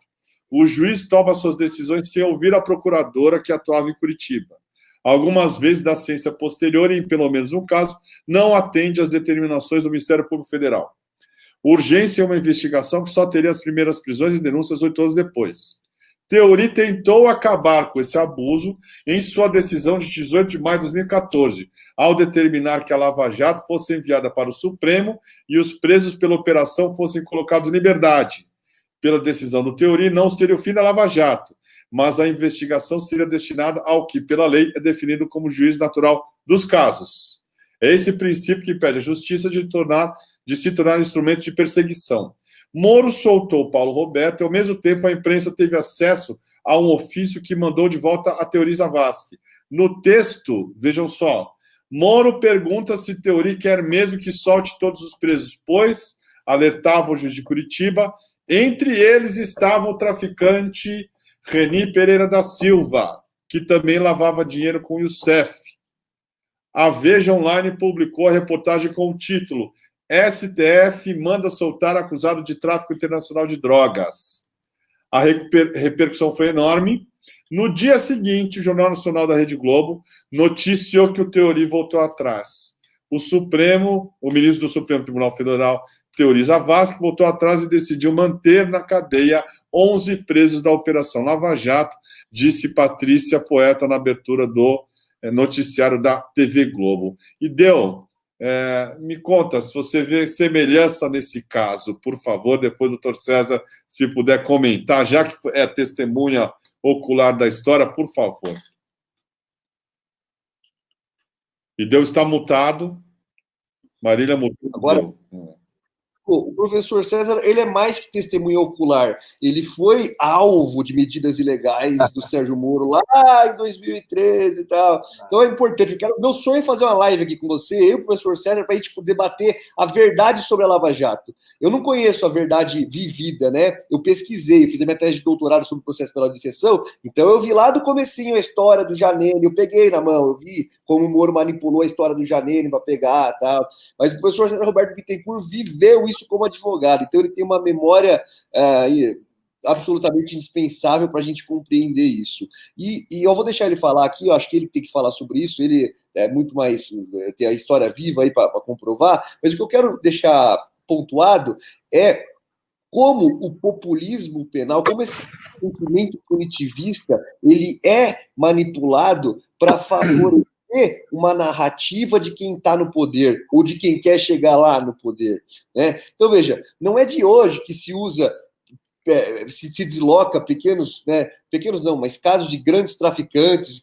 O juiz toma suas decisões sem ouvir a procuradora que atuava em Curitiba. Algumas vezes, da ciência posterior, e em pelo menos um caso, não atende às determinações do Ministério Público Federal. Urgência é uma investigação que só teria as primeiras prisões e denúncias 8 anos depois. Theory tentou acabar com esse abuso em sua decisão de 18 de maio de 2014, ao determinar que a Lava Jato fosse enviada para o Supremo e os presos pela operação fossem colocados em liberdade. Pela decisão do Theory, não seria o fim da Lava Jato, mas a investigação seria destinada ao que, pela lei, é definido como juízo natural dos casos. É esse princípio que pede a justiça de se tornar instrumento de perseguição. Moro soltou Paulo Roberto e, ao mesmo tempo, a imprensa teve acesso a um ofício que mandou de volta a Theory Zavascki. No texto, vejam só, Moro pergunta se Theory quer mesmo que solte todos os presos, pois, alertava o juiz de Curitiba, entre eles estava o traficante Reni Pereira da Silva, que também lavava dinheiro com o Youssef. A Veja Online publicou a reportagem com o título STF manda soltar acusado de tráfico internacional de drogas. A repercussão foi enorme. No dia seguinte, o Jornal Nacional da Rede Globo noticiou que o Theory voltou atrás. O ministro do Supremo Tribunal Federal, Theory Zavascki, voltou atrás e decidiu manter na cadeia 11 presos da Operação Lava Jato, disse Patrícia Poeta na abertura do noticiário da TV Globo. E me conta se você vê semelhança nesse caso, por favor, depois o Dr. César, se puder comentar, já que é testemunha ocular da história, por favor. Ideu está mutado. Marília mutou. Agora, o professor César, ele é mais que testemunha ocular. Ele foi alvo de medidas ilegais do Sérgio Moro lá em 2013 e tal. Então é importante. Meu sonho é fazer uma live aqui com você, eu e o professor César, para a gente debater a verdade sobre a Lava Jato. Eu não conheço a verdade vivida, né? Eu pesquisei, fiz a minha tese de doutorado sobre o processo penal de inserção, então eu vi lá do comecinho a história do Janene, eu peguei na mão, eu vi como o Moro manipulou a história do Janene para pegar e tal. Mas o professor César Roberto Bittencourt viveu isso como advogado, então ele tem uma memória absolutamente indispensável para a gente compreender isso. E eu vou deixar ele falar aqui, eu acho que ele tem que falar sobre isso, ele é muito mais, tem a história viva aí para comprovar, mas o que eu quero deixar pontuado é como o populismo penal, como esse sentimento punitivista, ele é manipulado para favorecer uma narrativa de quem está no poder, ou de quem quer chegar lá no poder, né? Então, veja, não é de hoje que se usa, se desloca pequenos não, mas casos de grandes traficantes,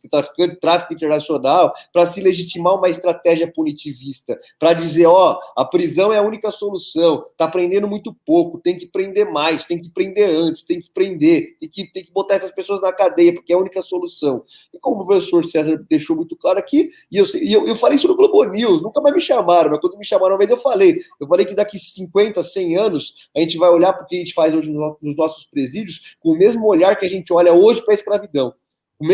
tráfico internacional, para se legitimar uma estratégia punitivista, para dizer, a prisão é a única solução, está prendendo muito pouco, tem que prender mais, tem que prender antes, tem que prender, tem que botar essas pessoas na cadeia, porque é a única solução. E como o professor César deixou muito claro aqui, e eu falei isso no Globo News, nunca mais me chamaram, mas quando me chamaram uma vez eu falei que daqui 50, 100 anos, a gente vai olhar para o que a gente faz hoje nos nossos presídios com o mesmo olhar que a gente olha hoje para a escravidão. Com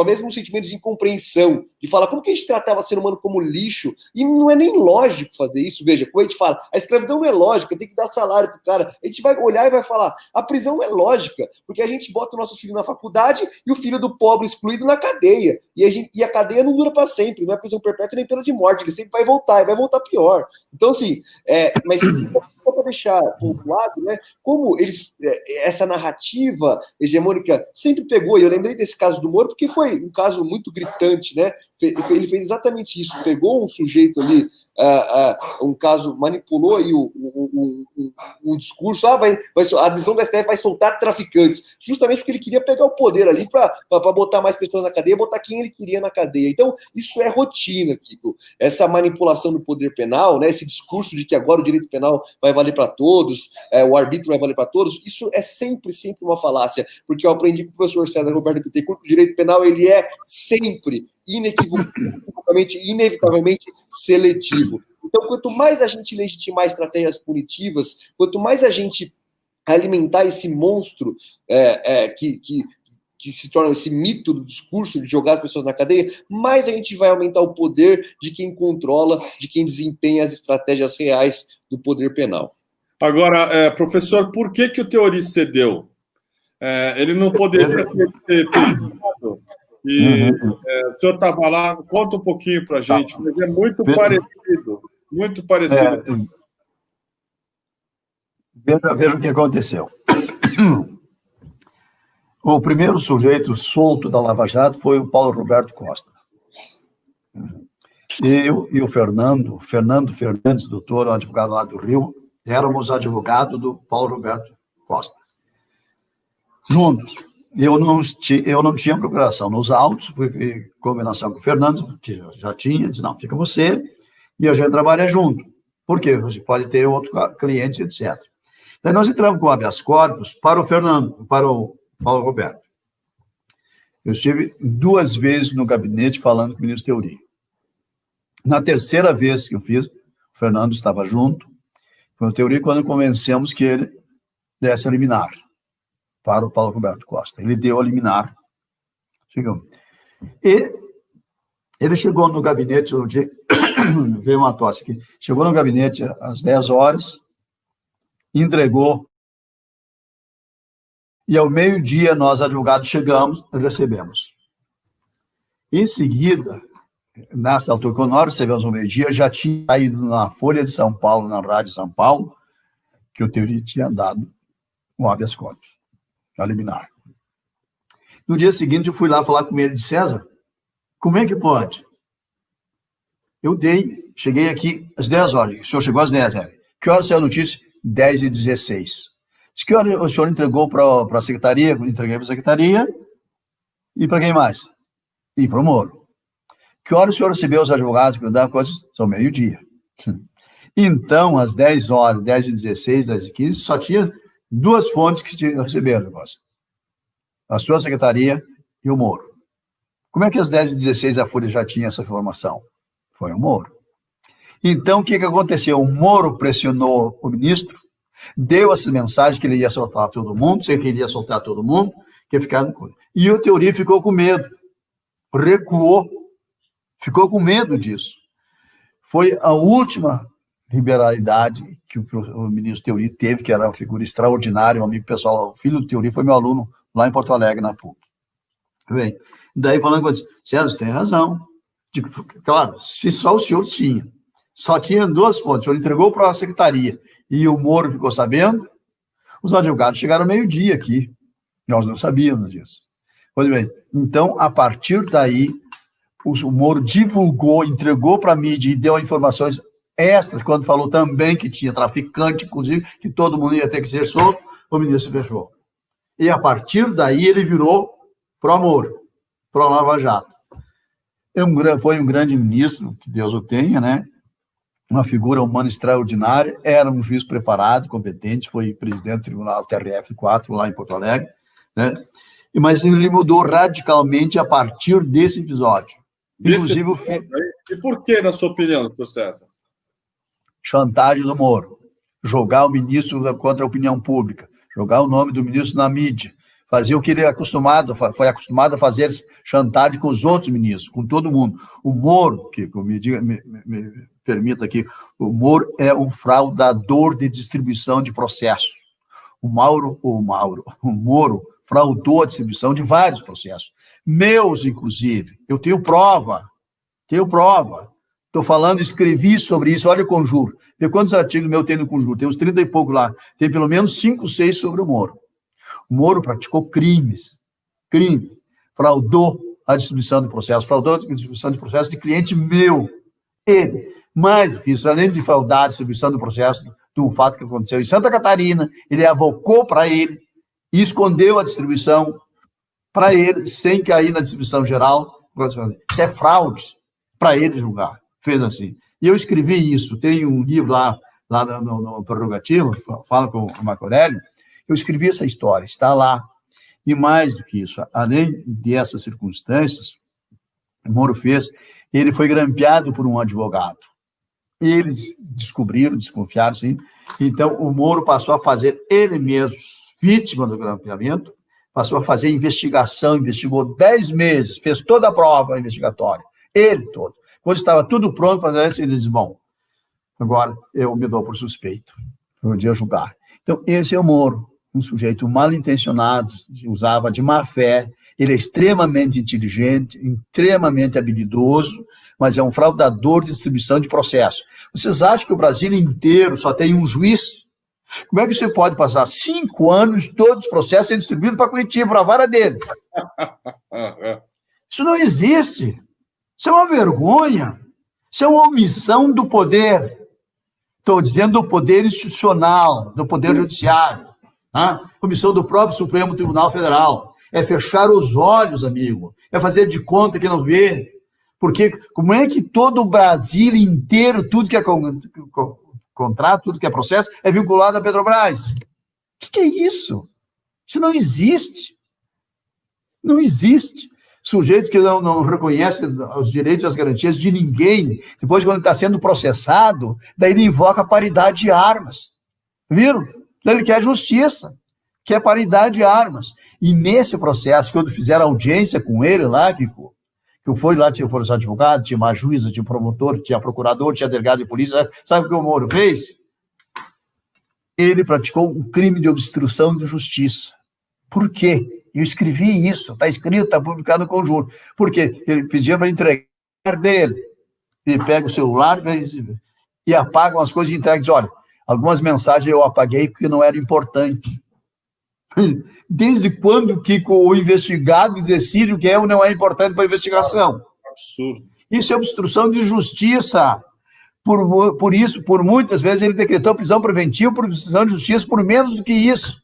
o mesmo sentimento de incompreensão, de falar como que a gente tratava o ser humano como lixo, e não é nem lógico fazer isso. Veja, como a gente fala, a escravidão não é lógica, tem que dar salário pro cara. A gente vai olhar e vai falar, a prisão não é lógica, porque a gente bota o nosso filho na faculdade e o filho do pobre excluído na cadeia, e a cadeia não dura para sempre, não é prisão perpétua nem pena de morte, ele sempre vai voltar, e vai voltar pior. Então, assim, mas só para deixar pontuado, né, como essa narrativa hegemônica sempre pegou, e eu lembrei desse caso do Moro, porque foi um caso muito gritante, né? Ele fez exatamente isso, pegou um sujeito ali, um caso, manipulou aí um discurso, a decisão do STF vai soltar traficantes, justamente porque ele queria pegar o poder ali para botar mais pessoas na cadeia, botar quem ele queria na cadeia. Então, isso é rotina, Kiko. Essa manipulação do poder penal, né? Esse discurso de que agora o direito penal vai valer para todos, o arbítrio vai valer para todos, isso é sempre uma falácia, porque eu aprendi com o professor César Roberto Bittencourt que o direito penal ele é sempre inevitavelmente seletivo. Então, quanto mais a gente legitimar estratégias punitivas, quanto mais a gente alimentar esse monstro que se torna esse mito do discurso de jogar as pessoas na cadeia, mais a gente vai aumentar o poder de quem controla, de quem desempenha as estratégias reais do poder penal. Agora, professor, por que o Theory cedeu? Ele não poderia ter perguntado. E o senhor estava lá, conta um pouquinho para a gente, mas é muito parecido. Veja o que aconteceu. O primeiro sujeito solto da Lava Jato foi o Paulo Roberto Costa. Eu e o Fernando Fernandes, doutor, um advogado lá do Rio, éramos advogados do Paulo Roberto Costa. Juntos. Eu não tinha procuração nos autos, porque combinação com o Fernando, que já tinha, disse, não, fica você, e a gente trabalha junto. Por quê? Você pode ter outros clientes, etc. Daí nós entramos com habeas corpus para o Fernando, para o Paulo Roberto. Eu estive 2 vezes no gabinete falando com o ministro Theory. Na terceira vez que eu fiz, o Fernando estava junto, com o Theory, quando convencemos que ele desse a liminar para o Paulo Roberto Costa. Ele deu a liminar. Chegou. E ele chegou no gabinete, um dia, veio uma tosse aqui, chegou no gabinete às 10 horas, entregou, e ao meio-dia nós, advogados, chegamos e recebemos. Em seguida, nessa altura, quando nós recebemos ao meio-dia, já tinha ido na Folha de São Paulo, na Rádio São Paulo, que o Theory tinha dado o habeas corpus, a liminar. No dia seguinte, eu fui lá falar com ele de César. Como é que pode? Eu cheguei aqui às 10 horas. O senhor chegou às 10 horas. Que horas saiu a notícia? 10h16. Diz que hora o senhor entregou para a secretaria? Entreguei para a secretaria. E para quem mais? E para o Moro. Que hora o senhor recebeu os advogados que davam coisas? São meio-dia. Então, às 10 horas, 10h16, 10h15, só tinha 2 fontes que receberam o negócio. A sua secretaria e o Moro. Como é que às 10h16 a Folha já tinha essa informação? Foi o Moro. Então, o que aconteceu? O Moro pressionou o ministro, deu essa mensagem que ele ia soltar todo mundo, sei que ele ia soltar todo mundo, que ia ficar no coisa. E o Theory ficou com medo, recuou, ficou com medo disso. Foi a última liberalidade que o ministro Theori teve, que era uma figura extraordinária, um amigo pessoal, o filho do Theori foi meu aluno lá em Porto Alegre, na PUC. Bem, daí falando com ele, César, você tem razão. Digo, claro, se só o senhor tinha, só tinha 2 fontes, o senhor entregou para a secretaria e o Moro ficou sabendo, os advogados chegaram meio-dia aqui, nós não sabíamos disso. Pois bem, então, a partir daí, o Moro divulgou, entregou para a mídia e deu informações extras, quando falou também que tinha traficante, inclusive, que todo mundo ia ter que ser solto, o ministro fechou. E a partir daí ele virou pró-Moro, pró-Lava Jato. Foi um grande ministro, que Deus o tenha, né? Uma figura humana extraordinária, era um juiz preparado, competente, foi presidente do Tribunal TRF4 lá em Porto Alegre, né? Mas ele mudou radicalmente a partir desse episódio. Inclusive, e por que, na sua opinião, doutor César? Chantagem do Moro, jogar o ministro contra a opinião pública, jogar o nome do ministro na mídia, fazer o que ele foi acostumado a fazer, chantagem com os outros ministros, com todo mundo. O Moro, que me permita aqui, o Moro é um fraudador de distribuição de processo. O Moro fraudou a distribuição de vários processos, meus, inclusive. Eu tenho prova. Estou falando, escrevi sobre isso, olha o Conjuro. Vê quantos artigos meus tem no Conjuro, tem uns 30 e pouco lá. Tem pelo menos 5, 6 sobre o Moro. O Moro praticou crime, fraudou a distribuição de processo, fraudou a distribuição de processo de cliente meu. Ele, mais do que isso, além de fraudar a distribuição do processo, de um fato que aconteceu em Santa Catarina, ele avocou para ele e escondeu a distribuição para ele, sem cair na distribuição geral. Isso é fraude para ele julgar. Fez assim. E eu escrevi isso. Tem um livro lá no Prerrogativo, fala com o Marco Aurélio, eu escrevi essa história, está lá. E mais do que isso, além dessas circunstâncias, o Moro fez, ele foi grampeado por um advogado. Eles desconfiaram, sim. Então, o Moro passou a fazer ele mesmo, vítima do grampeamento, passou a fazer investigação, investigou 10 meses, fez toda a prova investigatória, ele todo. Quando estava tudo pronto para isso, ele disse, bom, agora eu me dou por suspeito, eu podia julgar. Então, esse é o Moro, um sujeito mal intencionado, usava de má fé, ele é extremamente inteligente, extremamente habilidoso, mas é um fraudador de distribuição de processo. Vocês acham que o Brasil inteiro só tem um juiz? Como é que você pode passar 5 anos, todos os processos sendo distribuídos para Curitiba, para a vara dele? Isso não existe. Isso é uma vergonha. Isso é uma omissão do poder. Estou dizendo do poder institucional, do poder judiciário. Omissão do próprio Supremo Tribunal Federal. É fechar os olhos, amigo. É fazer de conta que não vê. Porque como é que todo o Brasil inteiro, tudo que é contrato, tudo que é processo, é vinculado à Petrobras? O que é isso? Isso não existe. Não existe. Sujeito que não reconhece os direitos e as garantias de ninguém, depois, quando está sendo processado, daí ele invoca a paridade de armas. Viram? Daí ele quer justiça, quer paridade de armas. E nesse processo, quando fizeram audiência com ele lá, que foi lá, tinha os advogados, tinha uma juíza, tinha um promotor, tinha procurador, tinha delegado de polícia, sabe o que o Moro fez? Ele praticou um crime de obstrução de justiça. Por quê? Eu escrevi isso, está escrito, está publicado no Conjuro. Por quê? Ele pedia para entregar dele. Ele pega o celular e apaga umas coisas e entrega e diz, olha, algumas mensagens eu apaguei porque não era importante. Desde quando que o investigado decide o que é ou não é importante para a investigação? Absurdo. Isso é obstrução de justiça. Por isso, por muitas vezes, ele decretou prisão preventiva por obstrução de justiça por menos do que isso.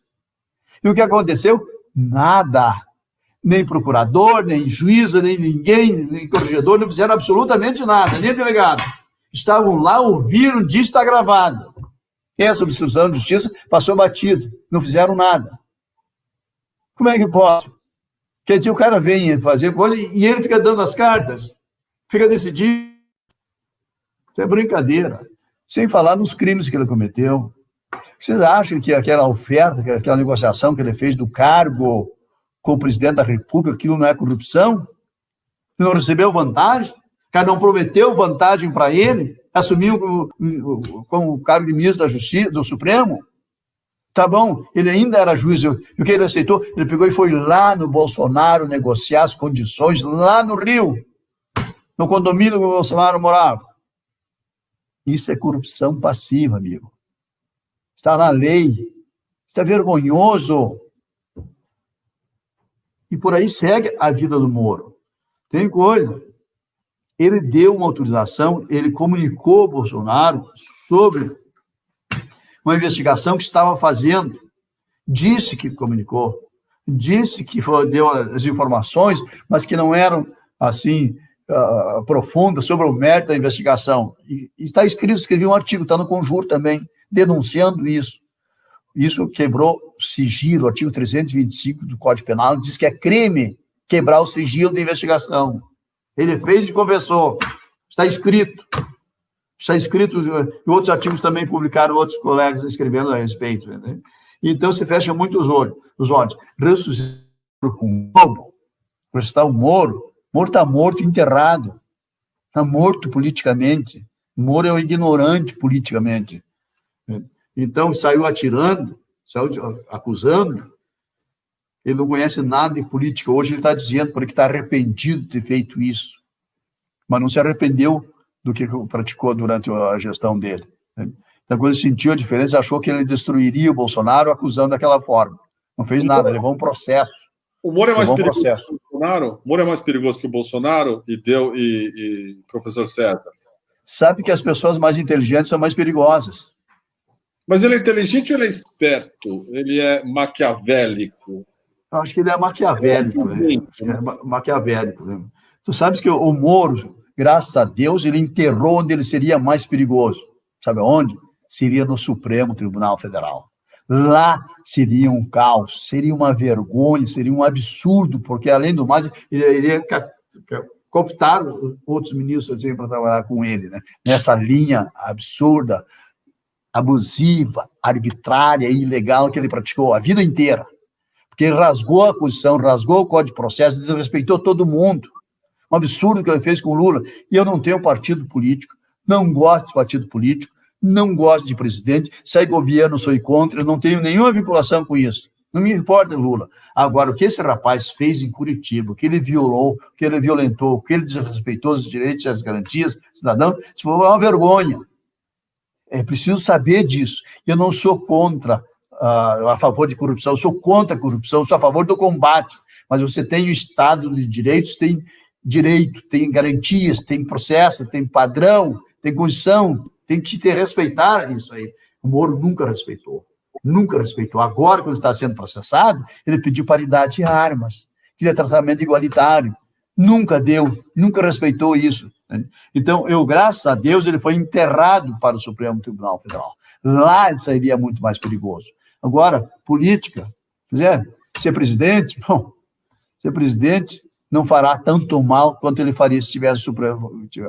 E o que aconteceu? Nada. Nem procurador, nem juíza, nem ninguém, nem corregedor, não fizeram absolutamente nada, nem delegado. Estavam lá, ouviram, disse, está gravado. Essa obstrução de justiça passou batido, não fizeram nada. Como é que pode? Quer dizer, o cara vem fazer coisa e ele fica dando as cartas, fica decidindo. Isso é brincadeira. Sem falar nos crimes que ele cometeu. Vocês acham que aquela oferta, aquela negociação que ele fez do cargo com o presidente da República, aquilo não é corrupção? Ele não recebeu vantagem? O cara não prometeu vantagem para ele? assumiu como o cargo de ministro da Justiça, do Supremo. Tá bom, ele ainda era juiz. E o que ele aceitou? Ele pegou e foi lá no Bolsonaro negociar as condições, lá no Rio, no condomínio que o Bolsonaro morava. Isso é corrupção passiva, amigo. Está na lei. Isso é vergonhoso. E por aí segue a vida do Moro. Tem coisa. Ele deu uma autorização, ele comunicou ao Bolsonaro sobre uma investigação que estava fazendo. Disse que comunicou, disse que deu as informações, mas que não eram, assim, profundas sobre o mérito da investigação. E está escrito, escrevi um artigo, está no Conjur também, denunciando isso. Isso quebrou sigilo, o artigo 325 do Código Penal diz que é crime quebrar o sigilo da investigação. Ele fez e confessou. Está escrito. Está escrito, e outros artigos também publicaram, outros colegas escrevendo a respeito. Né? Então, se fecha muito os olhos. Ressuscitar com o Moro está morto, enterrado. Está morto politicamente. O Moro é um ignorante politicamente. Então, saiu atirando, saiu acusando. Ele não conhece nada de política. Hoje ele está dizendo porque está arrependido de ter feito isso. Mas não se arrependeu do que praticou durante a gestão dele. Então, quando ele sentiu a diferença, achou que ele destruiria o Bolsonaro acusando daquela forma. Não fez nada, levou um processo. O Moro é mais perigoso que o Bolsonaro? O Moro é mais perigoso que o Bolsonaro e professor César? Sabe que as pessoas mais inteligentes são mais perigosas. Mas ele é inteligente ou ele é esperto? Ele é maquiavélico? Eu acho que ele é maquiavélico. Maquiavélico. Né? Tu sabes que o Moro, graças a Deus, ele enterrou onde ele seria mais perigoso. Sabe onde? Seria no Supremo Tribunal Federal. Lá seria um caos, seria uma vergonha, seria um absurdo, porque, além do mais, ele iria cooptar outros ministros assim, para trabalhar com ele, né? Nessa linha absurda, abusiva, arbitrária e ilegal que ele praticou a vida inteira. Porque ele rasgou a Constituição, rasgou o Código de Processo, desrespeitou todo mundo. Um absurdo que ele fez com o Lula. E eu não tenho partido político, não gosto de partido político, não gosto de presidente, sai governo, sou contra, não tenho nenhuma vinculação com isso. Não me importa, Lula. Agora, o que esse rapaz fez em Curitiba, o que ele violou, o que ele violentou, o que ele desrespeitou os direitos e as garantias cidadãos, isso foi uma vergonha. É preciso saber disso. Eu não sou contra, a favor de corrupção, eu sou contra a corrupção, eu sou a favor do combate. Mas você tem o Estado de direitos, tem direito, tem garantias, tem processo, tem padrão, tem condição, tem que te respeitar isso aí. O Moro nunca respeitou. Nunca respeitou. Agora, quando está sendo processado, ele pediu paridade de armas, queria tratamento igualitário. Nunca deu, nunca respeitou isso. Então, graças a Deus, ele foi enterrado para o Supremo Tribunal Federal. Lá ele seria muito mais perigoso. Agora, política, ser presidente, ser presidente não fará tanto mal quanto ele faria se tivesse a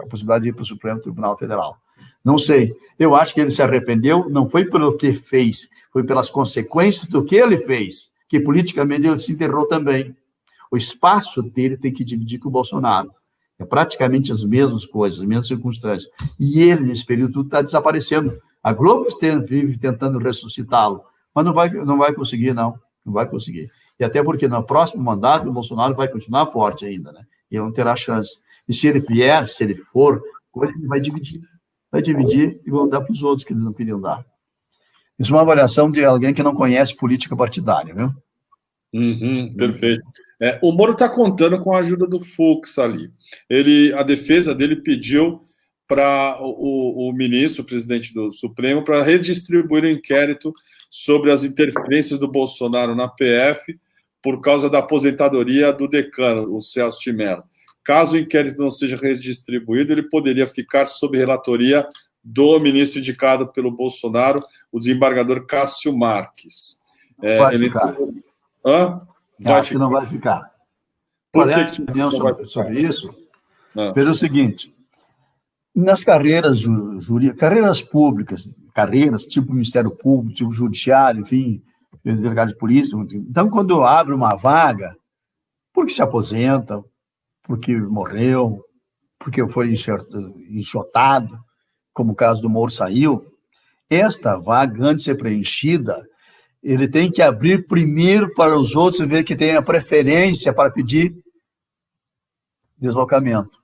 possibilidade de ir para o Supremo Tribunal Federal. Não sei. Eu acho que ele se arrependeu, não foi pelo que fez, foi pelas consequências do que ele fez, que politicamente ele se enterrou também. O espaço dele tem que dividir com o Bolsonaro. É praticamente as mesmas coisas, as mesmas circunstâncias. E ele, nesse período, está desaparecendo. A Globo vive tentando ressuscitá-lo, mas não vai conseguir, não. Não vai conseguir. E até porque no próximo mandato o Bolsonaro vai continuar forte ainda, né? E ele não terá chance. E se ele vier, se ele for, ele vai dividir. Vai dividir e vão dar para os outros que eles não queriam dar. Isso é uma avaliação de alguém que não conhece política partidária, viu? Perfeito. O Moro está contando com a ajuda do Fux ali. A defesa dele pediu para o ministro, o presidente do Supremo, para redistribuir o inquérito sobre as interferências do Bolsonaro na PF por causa da aposentadoria do decano, o Celso de Mello. Caso o inquérito não seja redistribuído, ele poderia ficar sob relatoria do ministro indicado pelo Bolsonaro, o desembargador Cássio Marques. Vai ficar. Acho que não vai ficar. Qual é a opinião sobre isso? Veja o seguinte, nas carreiras jurídicas, carreiras públicas, carreiras tipo Ministério Público, tipo Judiciário, enfim, delegado de polícia, então quando abre uma vaga, porque se aposenta, porque morreu, porque foi enxotado, como o caso do Moro saiu, esta vaga, antes de ser preenchida, ele tem que abrir primeiro para os outros e ver que tem a preferência para pedir deslocamento,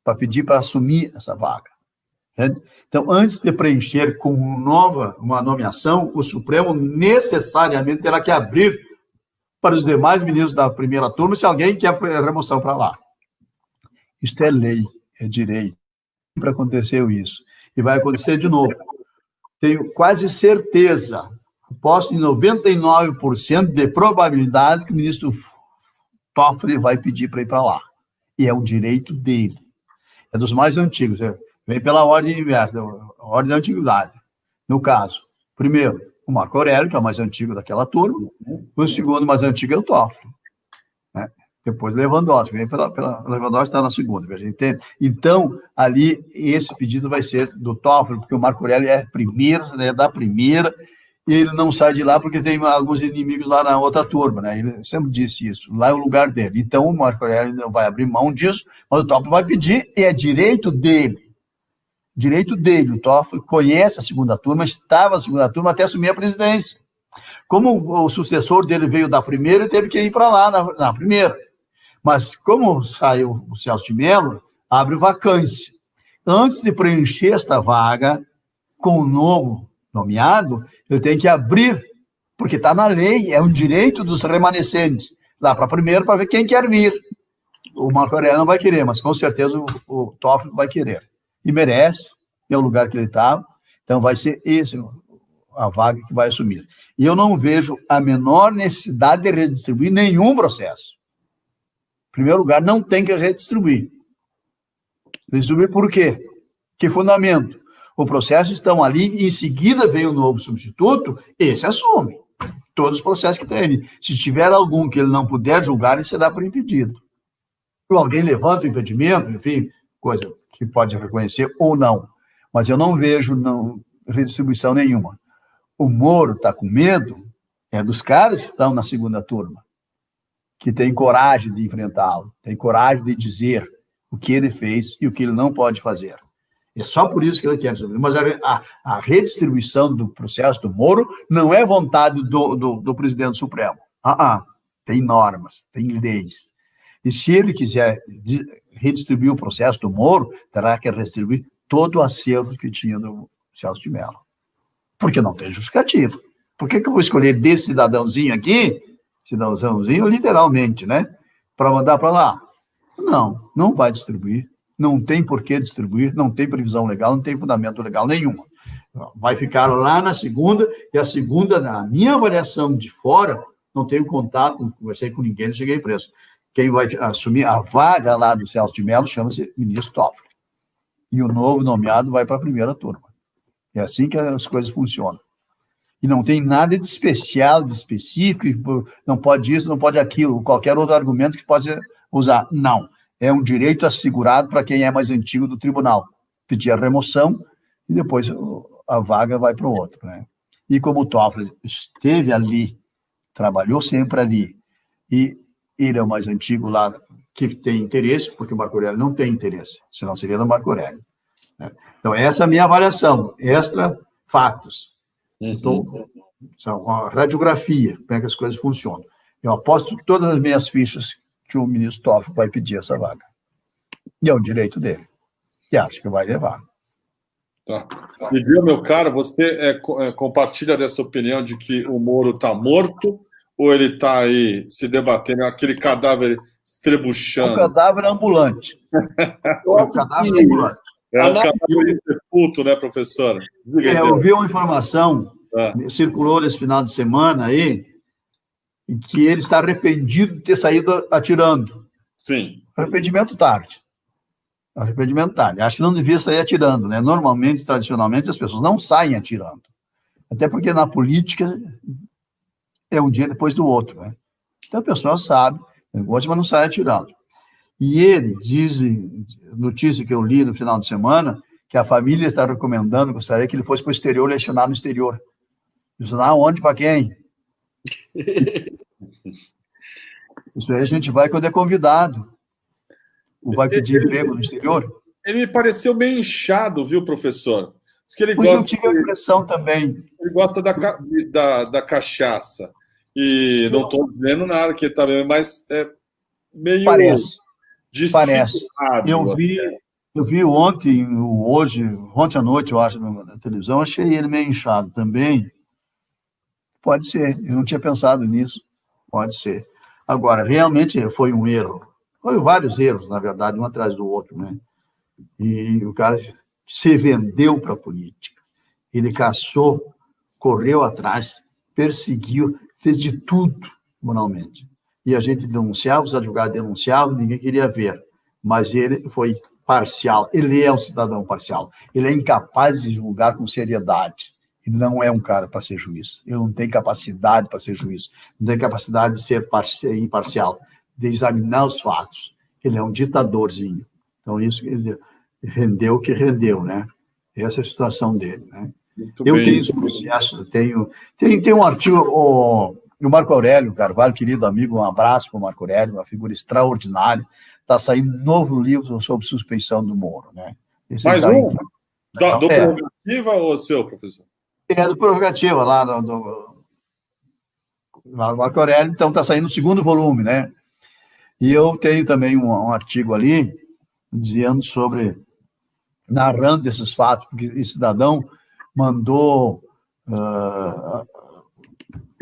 para pedir para assumir essa vaga. Entende? Então, antes de preencher com uma nomeação, o Supremo necessariamente terá que abrir para os demais ministros da primeira turma se alguém quer remoção para lá. Isto é lei, é direito. Sempre aconteceu isso. E vai acontecer de novo. Tenho quase certeza, aposto em 99% de probabilidade que o ministro Toffoli vai pedir para ir para lá. E é o direito dele. É dos mais antigos. Vem pela ordem inversa, a ordem da antiguidade. No caso, primeiro, o Marco Aurélio, que é o mais antigo daquela turma. O segundo mais antigo é o Toffoli. Né? Depois Lewandowski. Vem Lewandowski está na segunda. Veja, entende? Então, ali, esse pedido vai ser do Toffoli, porque o Marco Aurélio é primeiro, é da primeira, e ele não sai de lá porque tem alguns inimigos lá na outra turma, né? Ele sempre disse isso, lá é o lugar dele. Então, o Marco Aurélio não vai abrir mão disso, mas o Toffoli vai pedir, e é direito dele. Direito dele. O Toffoli conhece a segunda turma, estava na segunda turma até assumir a presidência. Como o sucessor dele veio da primeira, ele teve que ir para lá na primeira. Mas como saiu o Celso de Mello, abre vacância. Antes de preencher esta vaga com o novo nomeado, ele tem que abrir, porque está na lei, é um direito dos remanescentes, lá para primeiro, para ver quem quer vir. O Marco Aurélio não vai querer, mas com certeza o Toffoli vai querer. E merece, é o lugar que ele estava, então vai ser esse a vaga que vai assumir. E eu não vejo a menor necessidade de redistribuir nenhum processo. Em primeiro lugar, não tem que redistribuir. Redistribuir por quê? Que fundamento? O processo estão ali, em seguida vem o novo substituto, esse assume todos os processos que tem ali. Se tiver algum que ele não puder julgar, ele será por impedido. Ou alguém levanta o impedimento, enfim, coisa que pode reconhecer ou não. Mas eu não vejo redistribuição nenhuma. O Moro está com medo dos caras que estão na segunda turma, que têm coragem de enfrentá-lo, têm coragem de dizer o que ele fez e o que ele não pode fazer. É só por isso que ele quer resolver. Mas a redistribuição do processo do Moro não é vontade do presidente Supremo. Tem normas, tem leis. E se ele quiser redistribuir o processo do Moro, terá que redistribuir todo o acervo que tinha do Celso de Mello. Porque não tem justificativa. Por que eu vou escolher desse cidadãozinho aqui, cidadãozinho literalmente, né, para mandar para lá? Não vai distribuir. Não tem por que distribuir, não tem previsão legal, não tem fundamento legal nenhuma. Vai ficar lá na segunda, e a segunda, na minha avaliação de fora, não tenho contato, não conversei com ninguém, não cheguei preso. Quem vai assumir a vaga lá do Celso de Mello chama-se ministro Toffoli. E o novo nomeado vai para a primeira turma. É assim que as coisas funcionam. E não tem nada de especial, de específico, não pode isso, não pode aquilo, qualquer outro argumento que pode usar. Não. É um direito assegurado para quem é mais antigo do tribunal. Pedir a remoção e depois a vaga vai para o outro. Né? E como o Toffoli esteve ali, trabalhou sempre ali, e ele é o mais antigo lá, que tem interesse, porque o Marco Aurélio não tem interesse, senão seria do Marco Aurélio. Né? Então, essa é a minha avaliação, extra fatos. Então, são a radiografia, como é que as coisas funcionam. Eu aposto todas as minhas fichas que o ministro Toffoli vai pedir essa vaga. E é o direito dele. E acho que vai levar. Tá. E viu, meu caro, você compartilha dessa opinião de que o Moro está morto ou ele está aí se debatendo, aquele cadáver estrebuchando? É um cadáver ambulante. É um cadáver ambulante. É um cadáver sepulto, né, professora? Eu vi uma informação, circulou nesse final de semana aí, em que ele está arrependido de ter saído atirando. Sim. Arrependimento tarde. Arrependimento tarde. Acho que não devia sair atirando, né? Normalmente, tradicionalmente, as pessoas não saem atirando. Até porque na política é um dia depois do outro, né? Então a pessoa sabe, mas não sai atirando. E ele diz, notícia que eu li no final de semana, que a família está recomendando, gostaria que ele fosse para o exterior, lecionar no exterior. Lecionar onde, para quem? Isso aí a gente vai quando é convidado. Ou vai pedir emprego no exterior. Ele me pareceu meio inchado, viu, professor? Diz que ele Pois gosta, eu tive a impressão também. ele gosta da cachaça. E não estou dizendo nada que ele está bebendo, mas é meio Parece. desfigurado. Eu vi ontem à noite, eu acho, na televisão, achei ele meio inchado também. Pode ser, eu não tinha pensado nisso. Pode ser. Agora, realmente foi um erro. Foi vários erros, na verdade, um atrás do outro, né? E o cara se vendeu para a política. Ele caçou, correu atrás, perseguiu, fez de tudo moralmente. E a gente denunciava, os advogados denunciavam, ninguém queria ver. Mas ele foi parcial. Ele é um cidadão parcial. Ele é incapaz de julgar com seriedade. Ele não é um cara para ser juiz. Ele não tem capacidade para ser juiz. Não tem capacidade de ser imparcial, de examinar os fatos. Ele é um ditadorzinho. Então, isso ele rendeu o que rendeu, né? Essa é a situação dele, né? Eu tenho esse processo, tem um artigo, o Marco Aurélio Carvalho, querido amigo, um abraço para o Marco Aurélio, uma figura extraordinária. Está saindo um novo livro sobre suspeição do Moro, né? Mais um? Do Prerrogativa ou seu, professor? É do Prerrogativa, lá do Marco Aurélio, então está saindo o segundo volume, né? E eu tenho também um artigo ali, dizendo narrando esses fatos, porque esse cidadão mandou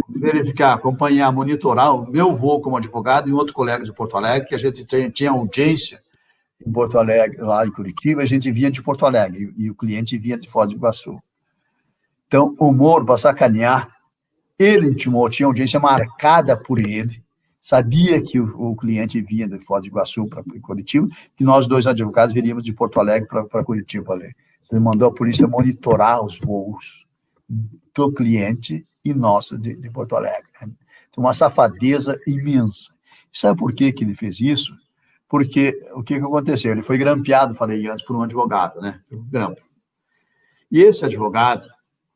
verificar, acompanhar, monitorar o meu voo como advogado e outro colega de Porto Alegre, que a gente tinha audiência em Porto Alegre, lá em Curitiba, a gente vinha de Porto Alegre, e o cliente vinha de Foz do Iguaçu. Então, o Moro, para sacanear, ele intimou, tinha audiência marcada por ele, sabia que o cliente vinha de Foz do Iguaçu para Curitiba, que nós dois advogados viríamos de Porto Alegre para Curitiba. Ali. Ele mandou a polícia monitorar os voos do cliente e nosso de Porto Alegre. Né? Então, uma safadeza imensa. Sabe por que ele fez isso? Porque o que aconteceu? Ele foi grampeado, falei antes, por um advogado, né? Grampo. E esse advogado,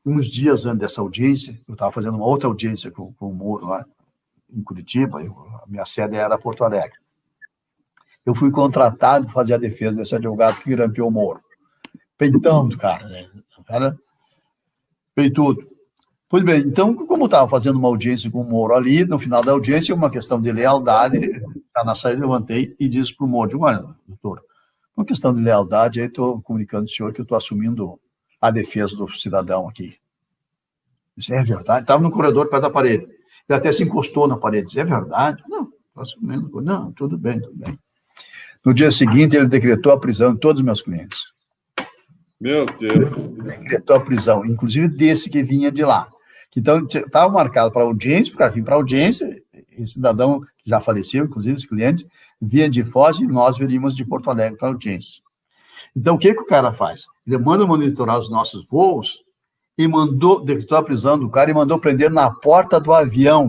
uns dias antes dessa audiência, eu estava fazendo uma outra audiência com o Moro lá em Curitiba, a minha sede era Porto Alegre. Eu fui contratado para fazer a defesa desse advogado que grampeou o Moro. Peitando, cara, né? O cara peitudo. Pois bem, então, como eu estava fazendo uma audiência com o Moro ali, no final da audiência, uma questão de lealdade, tá na saída, levantei e disse para o Moro, olha, doutor, uma questão de lealdade, aí estou comunicando ao senhor que eu estou assumindo a defesa do cidadão aqui. Isso é verdade. Estava no corredor perto da parede. Ele até se encostou na parede. Disse, é verdade? Não, estou assumindo. Não, tudo bem, tudo bem. No dia seguinte, ele decretou a prisão de todos os meus clientes. Meu Deus. Decretou a prisão, inclusive desse que vinha de lá. Então, estava marcado para audiência, o cara vinha para audiência, esse cidadão que já faleceu, inclusive esse cliente, vinha de Foz e nós viríamos de Porto Alegre para audiência. Então, o que o cara faz? Ele manda monitorar os nossos voos e decretou a prisão do cara e mandou prender na porta do avião.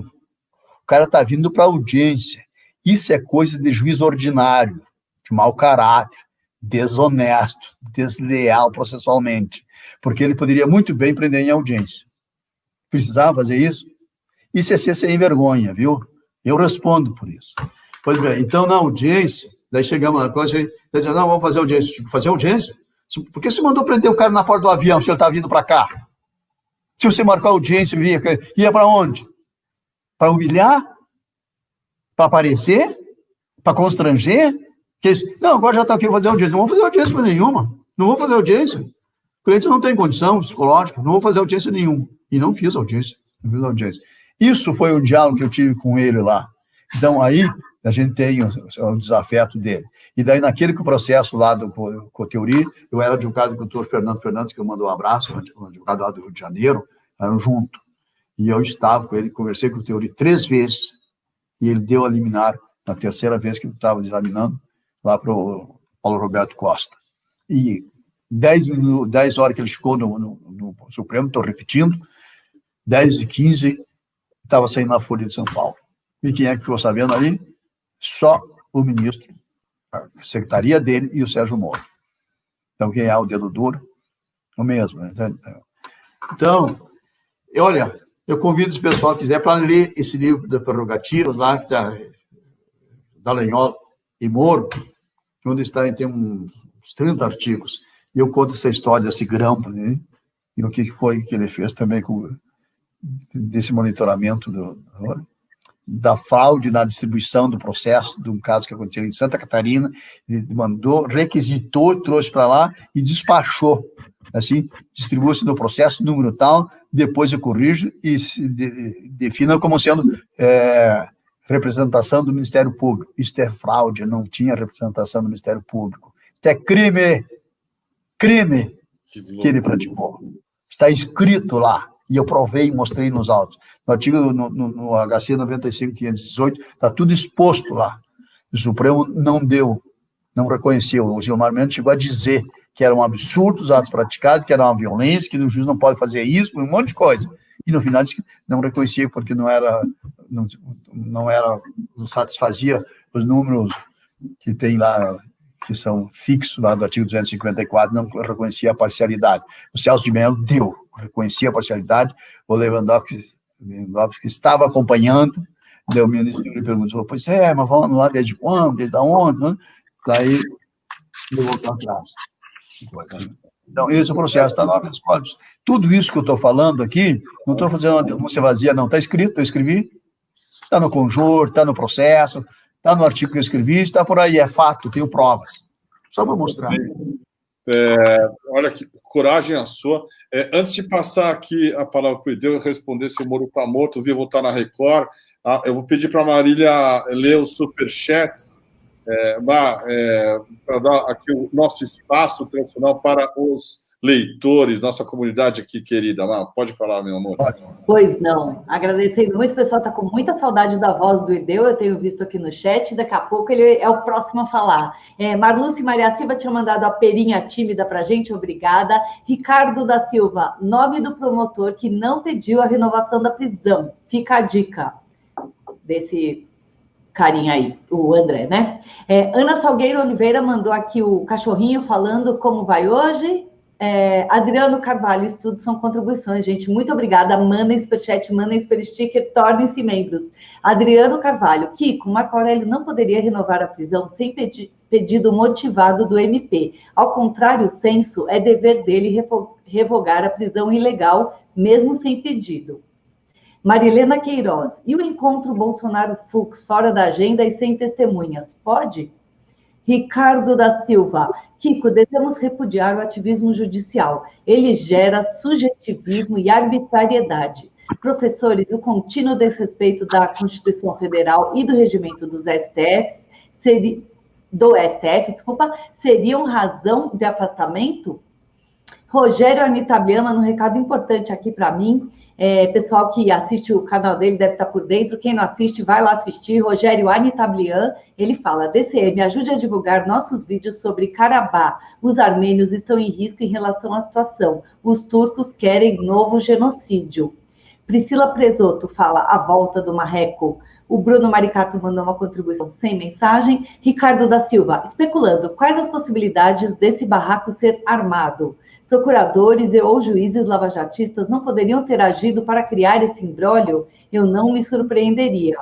O cara está vindo para audiência. Isso é coisa de juiz ordinário, de mau caráter, desonesto, desleal processualmente, porque ele poderia muito bem prender em audiência. Precisava fazer isso? Isso é ser sem vergonha, viu? Eu respondo por isso. Pois bem, então, na audiência, daí chegamos na coisa, ele disse, não, vamos fazer audiência. Tipo, fazer audiência? Por que você mandou prender o cara na porta do avião se ele está vindo para cá? Se você marcou a audiência, ia para onde? Para humilhar? Para aparecer? Para constranger? Não, agora já está aqui fazer audiência. Não vou fazer audiência com nenhuma. Não vou fazer audiência. O cliente não tem condição psicológica. Não vou fazer audiência nenhuma. E não fiz audiência. Não fiz audiência. Isso foi o diálogo que eu tive com ele lá. Então, aí, a gente tem o desafeto dele. E daí, naquele processo lá do Coteuri, eu era advogado do doutor Fernando Fernandes, que eu mando um abraço, um advogado lá do Rio de Janeiro, eram junto. E eu estava com ele, conversei com o Teori 3 vezes, e ele deu a liminar na terceira vez que eu estava examinando, lá para o Paulo Roberto Costa. E 10 horas que ele chegou no Supremo, estou repetindo, 10h15, estava saindo na Folha de São Paulo. E quem é que ficou sabendo ali? Só o ministro, a secretaria dele e o Sérgio Moro. Então, quem é o dedo duro? O mesmo. Né? Então, olha, eu convido se o pessoal quiser para ler esse livro da Prerrogativas, lá que está Dallagnol e Moro, onde tem uns 30 artigos, e eu conto essa história desse grão, né? E o que foi que ele fez também desse monitoramento da fraude na distribuição do processo, de um caso que aconteceu em Santa Catarina. Ele mandou, requisitou, trouxe para lá e despachou. Assim, distribui-se no processo, número tal, depois eu corrijo e defina como sendo representação do Ministério Público. Isso é fraude, não tinha representação do Ministério Público. Isso é crime que ele praticou. Está escrito lá, e eu provei e mostrei nos autos. No artigo, no HC 95.518, está tudo exposto lá. O Supremo não reconheceu. O Gilmar Mendes chegou a dizer que era um absurdo os atos praticados, que era uma violência, que o juiz não pode fazer isso, um monte de coisa. E no final disse que não reconhecia porque não satisfazia os números que tem lá, que são fixos lá do artigo 254, não reconhecia a parcialidade. O Celso de Mello reconhecia a parcialidade, o Lewandowski estava acompanhando, o ministro me perguntou, pois mas vamos lá desde quando, desde onde, né? Daí ele voltou atrás. Então, esse é o processo, está no habeas corpus. Tudo isso que eu estou falando aqui, não estou fazendo uma denúncia vazia, não. Está escrito, eu escrevi, está no conjuro, está no processo, está no artigo que eu escrevi, está por aí, é fato, tenho provas. Só para mostrar. Olha que coragem a sua. Antes de passar aqui a palavra para o Ideu e responder se o Moro está morto, eu vou voltar na Record, eu vou pedir para a Marília ler os superchats, para dar aqui o nosso espaço tradicional para os leitores, nossa comunidade aqui querida. Pode falar, meu amor. Pois não. Agradecendo muito, o pessoal está com muita saudade da voz do Ideu, eu tenho visto aqui no chat, daqui a pouco ele é o próximo a falar. Marluce Maria Silva tinha mandado a perinha tímida para a gente, obrigada. Ricardo da Silva, nome do promotor que não pediu a renovação da prisão. Fica a dica desse carinha aí, o André, né? Ana Salgueiro Oliveira mandou aqui o cachorrinho falando como vai hoje. Adriano Carvalho, estudos são contribuições, gente. Muito obrigada. Mandem superchat, mandem super sticker, tornem-se membros. Adriano Carvalho, Kiko, Marco Aurélio não poderia renovar a prisão sem pedido motivado do MP. Ao contrário, o censo é dever dele revogar a prisão ilegal, mesmo sem pedido. Marilena Queiroz, e o encontro Bolsonaro-Fux fora da agenda e sem testemunhas? Pode? Ricardo da Silva, Kiko, devemos repudiar o ativismo judicial. Ele gera subjetivismo e arbitrariedade. Professores, o contínuo desrespeito da Constituição Federal e do regimento dos STFs seriam razão de afastamento? Rogério Anitabliana, um recado importante aqui para mim. Pessoal que assiste o canal dele deve estar por dentro. Quem não assiste, vai lá assistir. Rogério Anitablian, ele fala: DCM, ajude a divulgar nossos vídeos sobre Karabá. Os armênios estão em risco em relação à situação. Os turcos querem novo genocídio. Priscila Presoto fala: a volta do marreco. O Bruno Maricato mandou uma contribuição sem mensagem. Ricardo da Silva, especulando, quais as possibilidades desse barraco ser armado? Procuradores ou juízes lavajatistas não poderiam ter agido para criar esse imbróglio? Eu não me surpreenderia.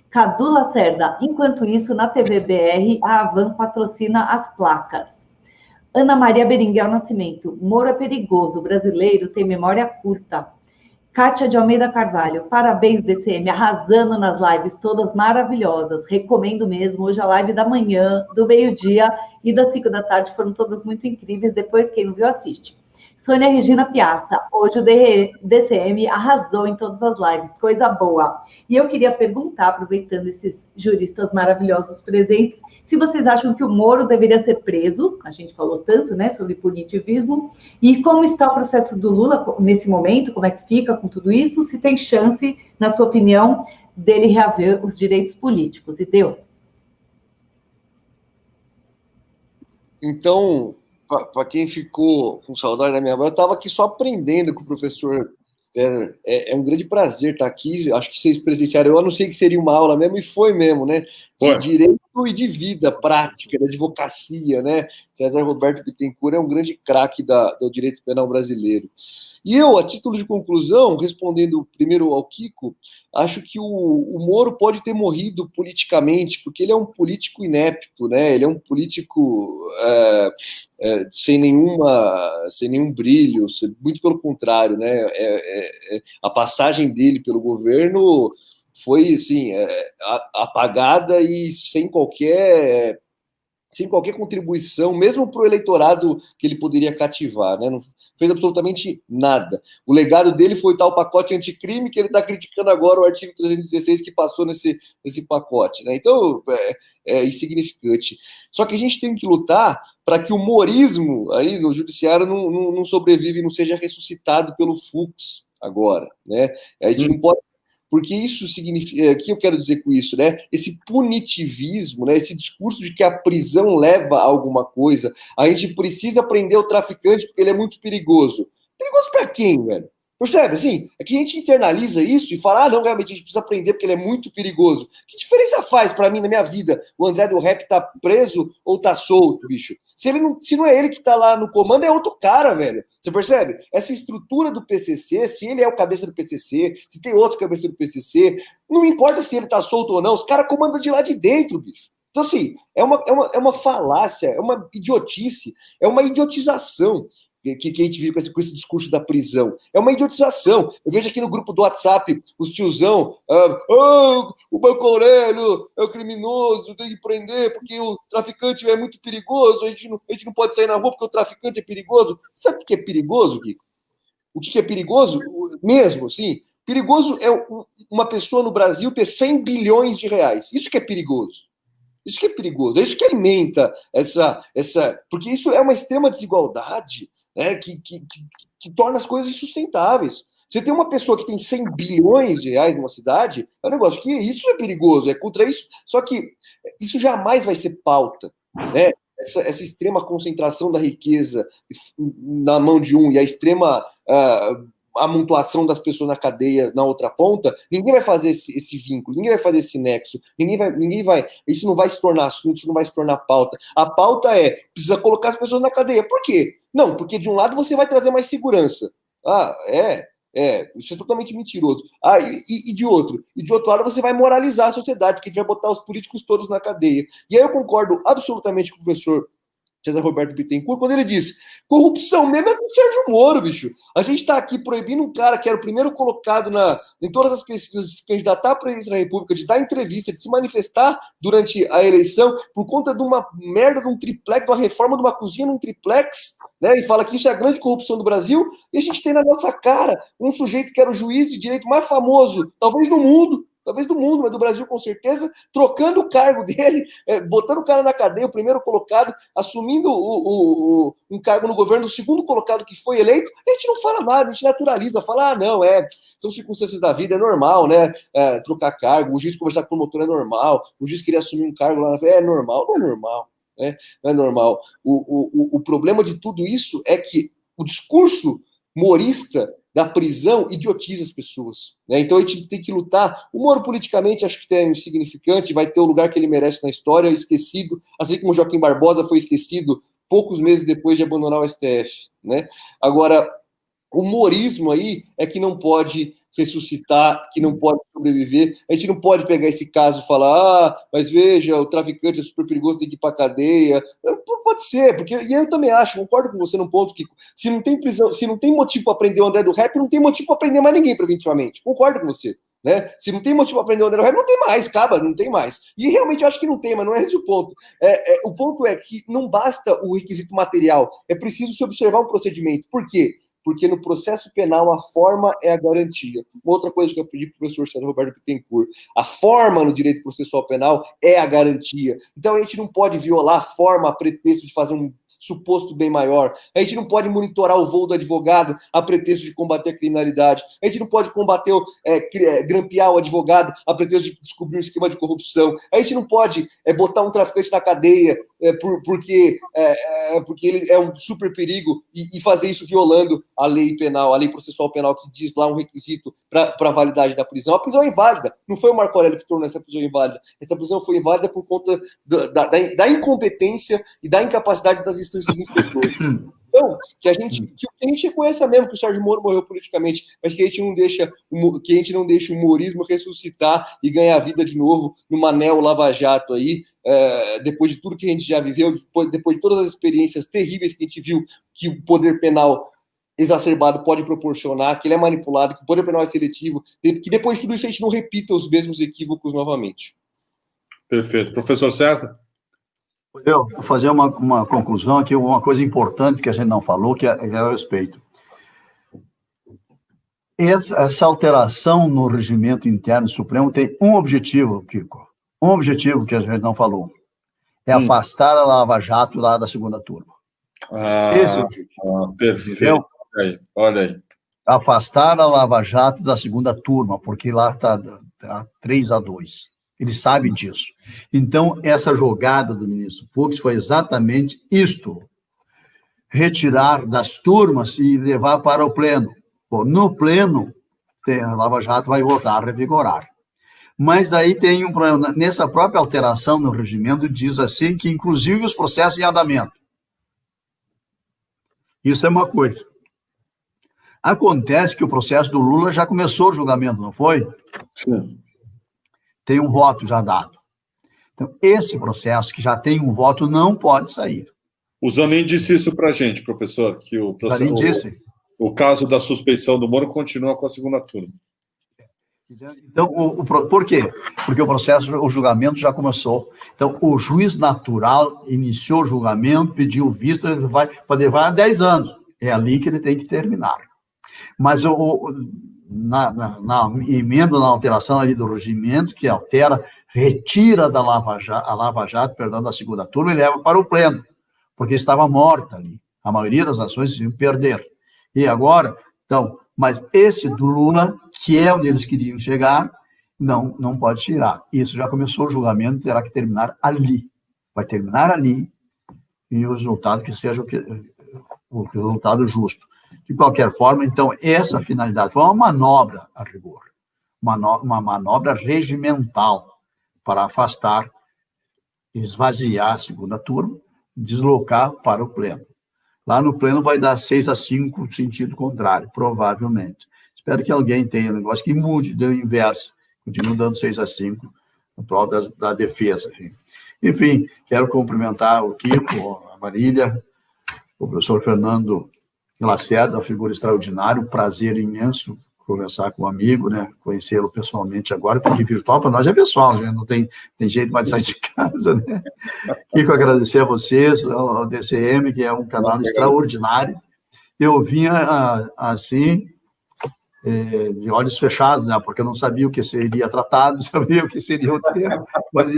Cadu Lacerda, enquanto isso, na TVBR, a Avan patrocina as placas. Ana Maria Beringuel Nascimento, Moro é perigoso, brasileiro tem memória curta. Kátia de Almeida Carvalho, parabéns, DCM, arrasando nas lives, todas maravilhosas. Recomendo mesmo, hoje a live da manhã, do meio-dia e das 5 da tarde foram todas muito incríveis. Depois, quem não viu, assiste. Sônia Regina Piazza, hoje o DCM arrasou em todas as lives, coisa boa. E eu queria perguntar, aproveitando esses juristas maravilhosos presentes, se vocês acham que o Moro deveria ser preso, a gente falou tanto, né, sobre punitivismo, e como está o processo do Lula nesse momento, como é que fica com tudo isso, se tem chance, na sua opinião, dele reaver os direitos políticos, e deu? Então, para quem ficou com saudade da minha mãe, eu estava aqui só aprendendo com o professor César. É um grande prazer estar aqui. Acho que vocês presenciaram. Eu anunciei que seria uma aula mesmo, e foi mesmo, né? direito e de vida prática, da advocacia, né? César Roberto Bittencourt é um grande craque do direito penal brasileiro. E eu, a título de conclusão, respondendo primeiro ao Kiko, acho que o Moro pode ter morrido politicamente, porque ele é um político inepto, né? Ele é um político sem nenhum brilho, muito pelo contrário, né? A passagem dele pelo governo foi assim, apagada e sem qualquer contribuição, mesmo para o eleitorado que ele poderia cativar, né? Não fez absolutamente nada. O legado dele foi tal pacote anticrime que ele está criticando agora o artigo 316 que passou nesse pacote, né? Então, é insignificante. Só que a gente tem que lutar para que o morismo aí no judiciário não sobreviva e não seja ressuscitado pelo Fux agora, né? A gente não pode. Porque isso significa, o que eu quero dizer com isso, né? Esse punitivismo, né? Esse discurso de que a prisão leva a alguma coisa, a gente precisa prender o traficante porque ele é muito perigoso. Perigoso para quem, velho? Percebe? Assim, é que a gente internaliza isso e fala, não, realmente a gente precisa prender porque ele é muito perigoso. Que diferença faz para mim na minha vida o André do Rap tá preso ou tá solto, bicho? Se não é ele que tá lá no comando, é outro cara, velho. Você percebe? Essa estrutura do PCC, se ele é o cabeça do PCC, se tem outro cabeça do PCC, não importa se ele tá solto ou não, os caras comandam de lá de dentro, bicho. Então, assim, é uma falácia, é uma idiotice, é uma idiotização que a gente vive com esse discurso da prisão. É uma idiotização. Eu vejo aqui no grupo do WhatsApp os tiozão, o Marco Aurélio é o criminoso, tem que prender porque o traficante é muito perigoso, a gente não pode sair na rua porque o traficante é perigoso. Sabe o que é perigoso, Kiko? O que é perigoso mesmo, assim? Perigoso é uma pessoa no Brasil ter 100 bilhões de reais. Isso que é perigoso. Isso que é perigoso, é isso que alimenta essa. Porque isso é uma extrema desigualdade, né, que torna as coisas insustentáveis. Você tem uma pessoa que tem 100 bilhões de reais numa cidade, é um negócio que isso é perigoso, é contra isso. Só que isso jamais vai ser pauta, né? Essa extrema concentração da riqueza na mão de um e a extrema amontoação das pessoas na cadeia na outra ponta, ninguém vai fazer esse vínculo, ninguém vai fazer esse nexo, ninguém vai, isso não vai se tornar assunto, isso não vai se tornar pauta. A pauta precisa colocar as pessoas na cadeia. Por quê? Não, porque de um lado você vai trazer mais segurança. Isso é totalmente mentiroso. E de outro lado você vai moralizar a sociedade, porque a gente vai botar os políticos todos na cadeia. E aí eu concordo absolutamente com o professor César Roberto Bittencourt, quando ele disse, corrupção mesmo é do Sérgio Moro, bicho. A gente está aqui proibindo um cara que era o primeiro colocado em todas as pesquisas de se candidatar à presidência da República, de dar entrevista, de se manifestar durante a eleição, por conta de uma merda de um triplex, de uma reforma de uma cozinha num triplex, né? E fala que isso é a grande corrupção do Brasil, e a gente tem na nossa cara um sujeito que era o juiz de direito mais famoso, talvez do mundo, mas do Brasil com certeza, trocando o cargo dele, botando o cara na cadeia, o primeiro colocado, assumindo um cargo no governo, o segundo colocado que foi eleito, a gente não fala nada, a gente naturaliza, fala, são circunstâncias da vida, é normal, né? Trocar cargo, o juiz conversar com o promotor é normal, o juiz queria assumir um cargo lá, é normal, não é normal, né? Não é normal. O problema de tudo isso é que o discurso morista da prisão idiotiza as pessoas, né? Então a gente tem que lutar. O Moro politicamente acho que é insignificante, vai ter o lugar que ele merece na história, esquecido, assim como Joaquim Barbosa foi esquecido poucos meses depois de abandonar o STF, né? Agora, o morismo aí é que não pode ressuscitar, que não pode sobreviver. A gente não pode pegar esse caso e falar, mas veja, o traficante é super perigoso, tem que ir para cadeia. Pode ser, porque e eu também acho, concordo com você num ponto que se não tem prisão, se não tem motivo para prender o André do Rap, não tem motivo para prender mais ninguém preventivamente. Concordo com você, né? Se não tem motivo para prender o André do Rap, não tem mais, acaba, não tem mais. E realmente eu acho que não tem, mas não é esse o ponto. O ponto é que não basta o requisito material, é preciso se observar um procedimento. Por quê? Porque no processo penal a forma é a garantia. Uma outra coisa que eu pedi para o professor César Roberto Bittencourt, a forma no direito processual penal é a garantia. Então a gente não pode violar a forma a pretexto de fazer um suposto bem maior. A gente não pode monitorar o voo do advogado a pretexto de combater a criminalidade. A gente não pode combater, grampear o advogado a pretexto de descobrir um esquema de corrupção. A gente não pode botar um traficante na cadeia porque ele é um super perigo e fazer isso violando a lei penal, a lei processual penal, que diz lá um requisito para a validade da prisão. A prisão é inválida. Não foi o Marco Aurélio que tornou essa prisão inválida. Essa prisão foi inválida por conta da incompetência e da incapacidade das instâncias inferiores. Então, que a gente reconheça mesmo que o Sérgio Moro morreu politicamente, mas que a gente não deixe o humorismo ressuscitar e ganhar vida de novo numa neo-Lava Jato aí, depois de tudo que a gente já viveu, depois de todas as experiências terríveis que a gente viu que o poder penal exacerbado pode proporcionar, que ele é manipulado, que o poder penal é seletivo, que depois de tudo isso a gente não repita os mesmos equívocos novamente. Perfeito. Professor César? Eu vou fazer uma conclusão aqui, uma coisa importante que a gente não falou, que é a respeito. Essa alteração no regimento interno supremo tem um objetivo, Kiko. Um objetivo que a gente não falou. É afastar a Lava Jato lá da segunda turma. Esse é o objetivo. Perfeito. Olha aí. Afastar a Lava Jato da segunda turma, porque lá está 3-2. Ele sabe disso. Então, essa jogada do ministro Fux foi exatamente isto: retirar das turmas e levar para o pleno. Bom, no pleno, a Lava Jato vai voltar a revigorar. Mas daí tem um problema. Nessa própria alteração no regimento, diz assim que, inclusive, os processos em andamento. Isso é uma coisa. Acontece que o processo do Lula já começou o julgamento, não foi? Sim. Tem um voto já dado. Então, esse processo, que já tem um voto, não pode sair. O Zanin disse isso para a gente, professor, que o caso da suspeição do Moro continua com a segunda turma. Então, por quê? Porque o julgamento já começou. Então, o juiz natural iniciou o julgamento, pediu vista, ele pode levar 10 anos. É ali que ele tem que terminar. Mas na emenda, na alteração ali do regimento, que retira a Lava Jato, da segunda turma, e leva para o pleno, porque estava morta ali. A maioria das ações iam perder. E agora, então, mas esse do Lula, que é onde eles queriam chegar, não pode tirar. Isso já começou o julgamento, terá que terminar ali. Vai terminar ali, e o resultado que seja o resultado justo. De qualquer forma, então, essa finalidade foi uma manobra a rigor, uma manobra regimental para afastar, esvaziar a segunda turma, deslocar para o pleno. Lá no pleno vai dar 6-5, sentido contrário, provavelmente. Espero que alguém tenha um negócio que mude, dê o inverso, continue dando 6-5 no prol da defesa. Enfim, quero cumprimentar o Kiko, a Marília, o professor Fernando Lacerda, uma figura extraordinária, um prazer imenso conversar com um amigo, né? Conhecê-lo pessoalmente agora, porque virtual para nós é pessoal, né? Não tem jeito mais de sair de casa, né? Kiko, agradecer a vocês, ao DCM, que é um canal extraordinário. Eu vinha assim, de olhos fechados, né? Porque eu não sabia o que seria tratado, não sabia o que seria o tema. Mas,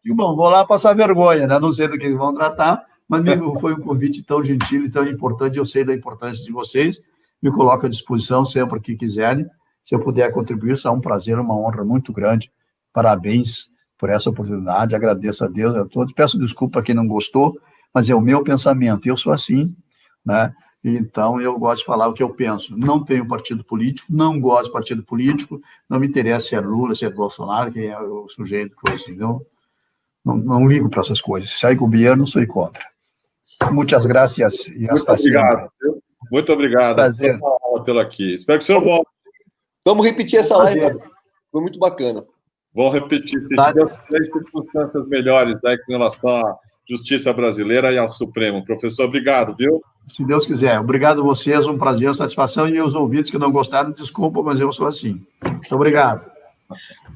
bom, vou lá passar vergonha, né? Não sei do que eles vão tratar, mas foi um convite tão gentil e tão importante, eu sei da importância de vocês, me coloco à disposição sempre que quiserem, se eu puder contribuir, isso é um prazer, uma honra muito grande, parabéns por essa oportunidade, agradeço a Deus, a todos, peço desculpa a quem não gostou, mas é o meu pensamento, eu sou assim, né, então eu gosto de falar o que eu penso, não tenho partido político, não gosto de partido político, não me interessa se é Lula, se é Bolsonaro, quem é o sujeito, coisa assim, não ligo para essas coisas, se é governo, sou contra. Muitas graças. Muito obrigado. Muito obrigado. Prazer. Tê-lo aqui. Espero que o senhor volte. Vamos repetir essa live. Foi muito bacana. Vou repetir. Se tiver circunstâncias melhores aí com relação à justiça brasileira e ao Supremo. Professor, obrigado, viu? Se Deus quiser. Obrigado a vocês, um prazer, uma satisfação. E os ouvintes que não gostaram, desculpa, mas eu sou assim. Muito obrigado.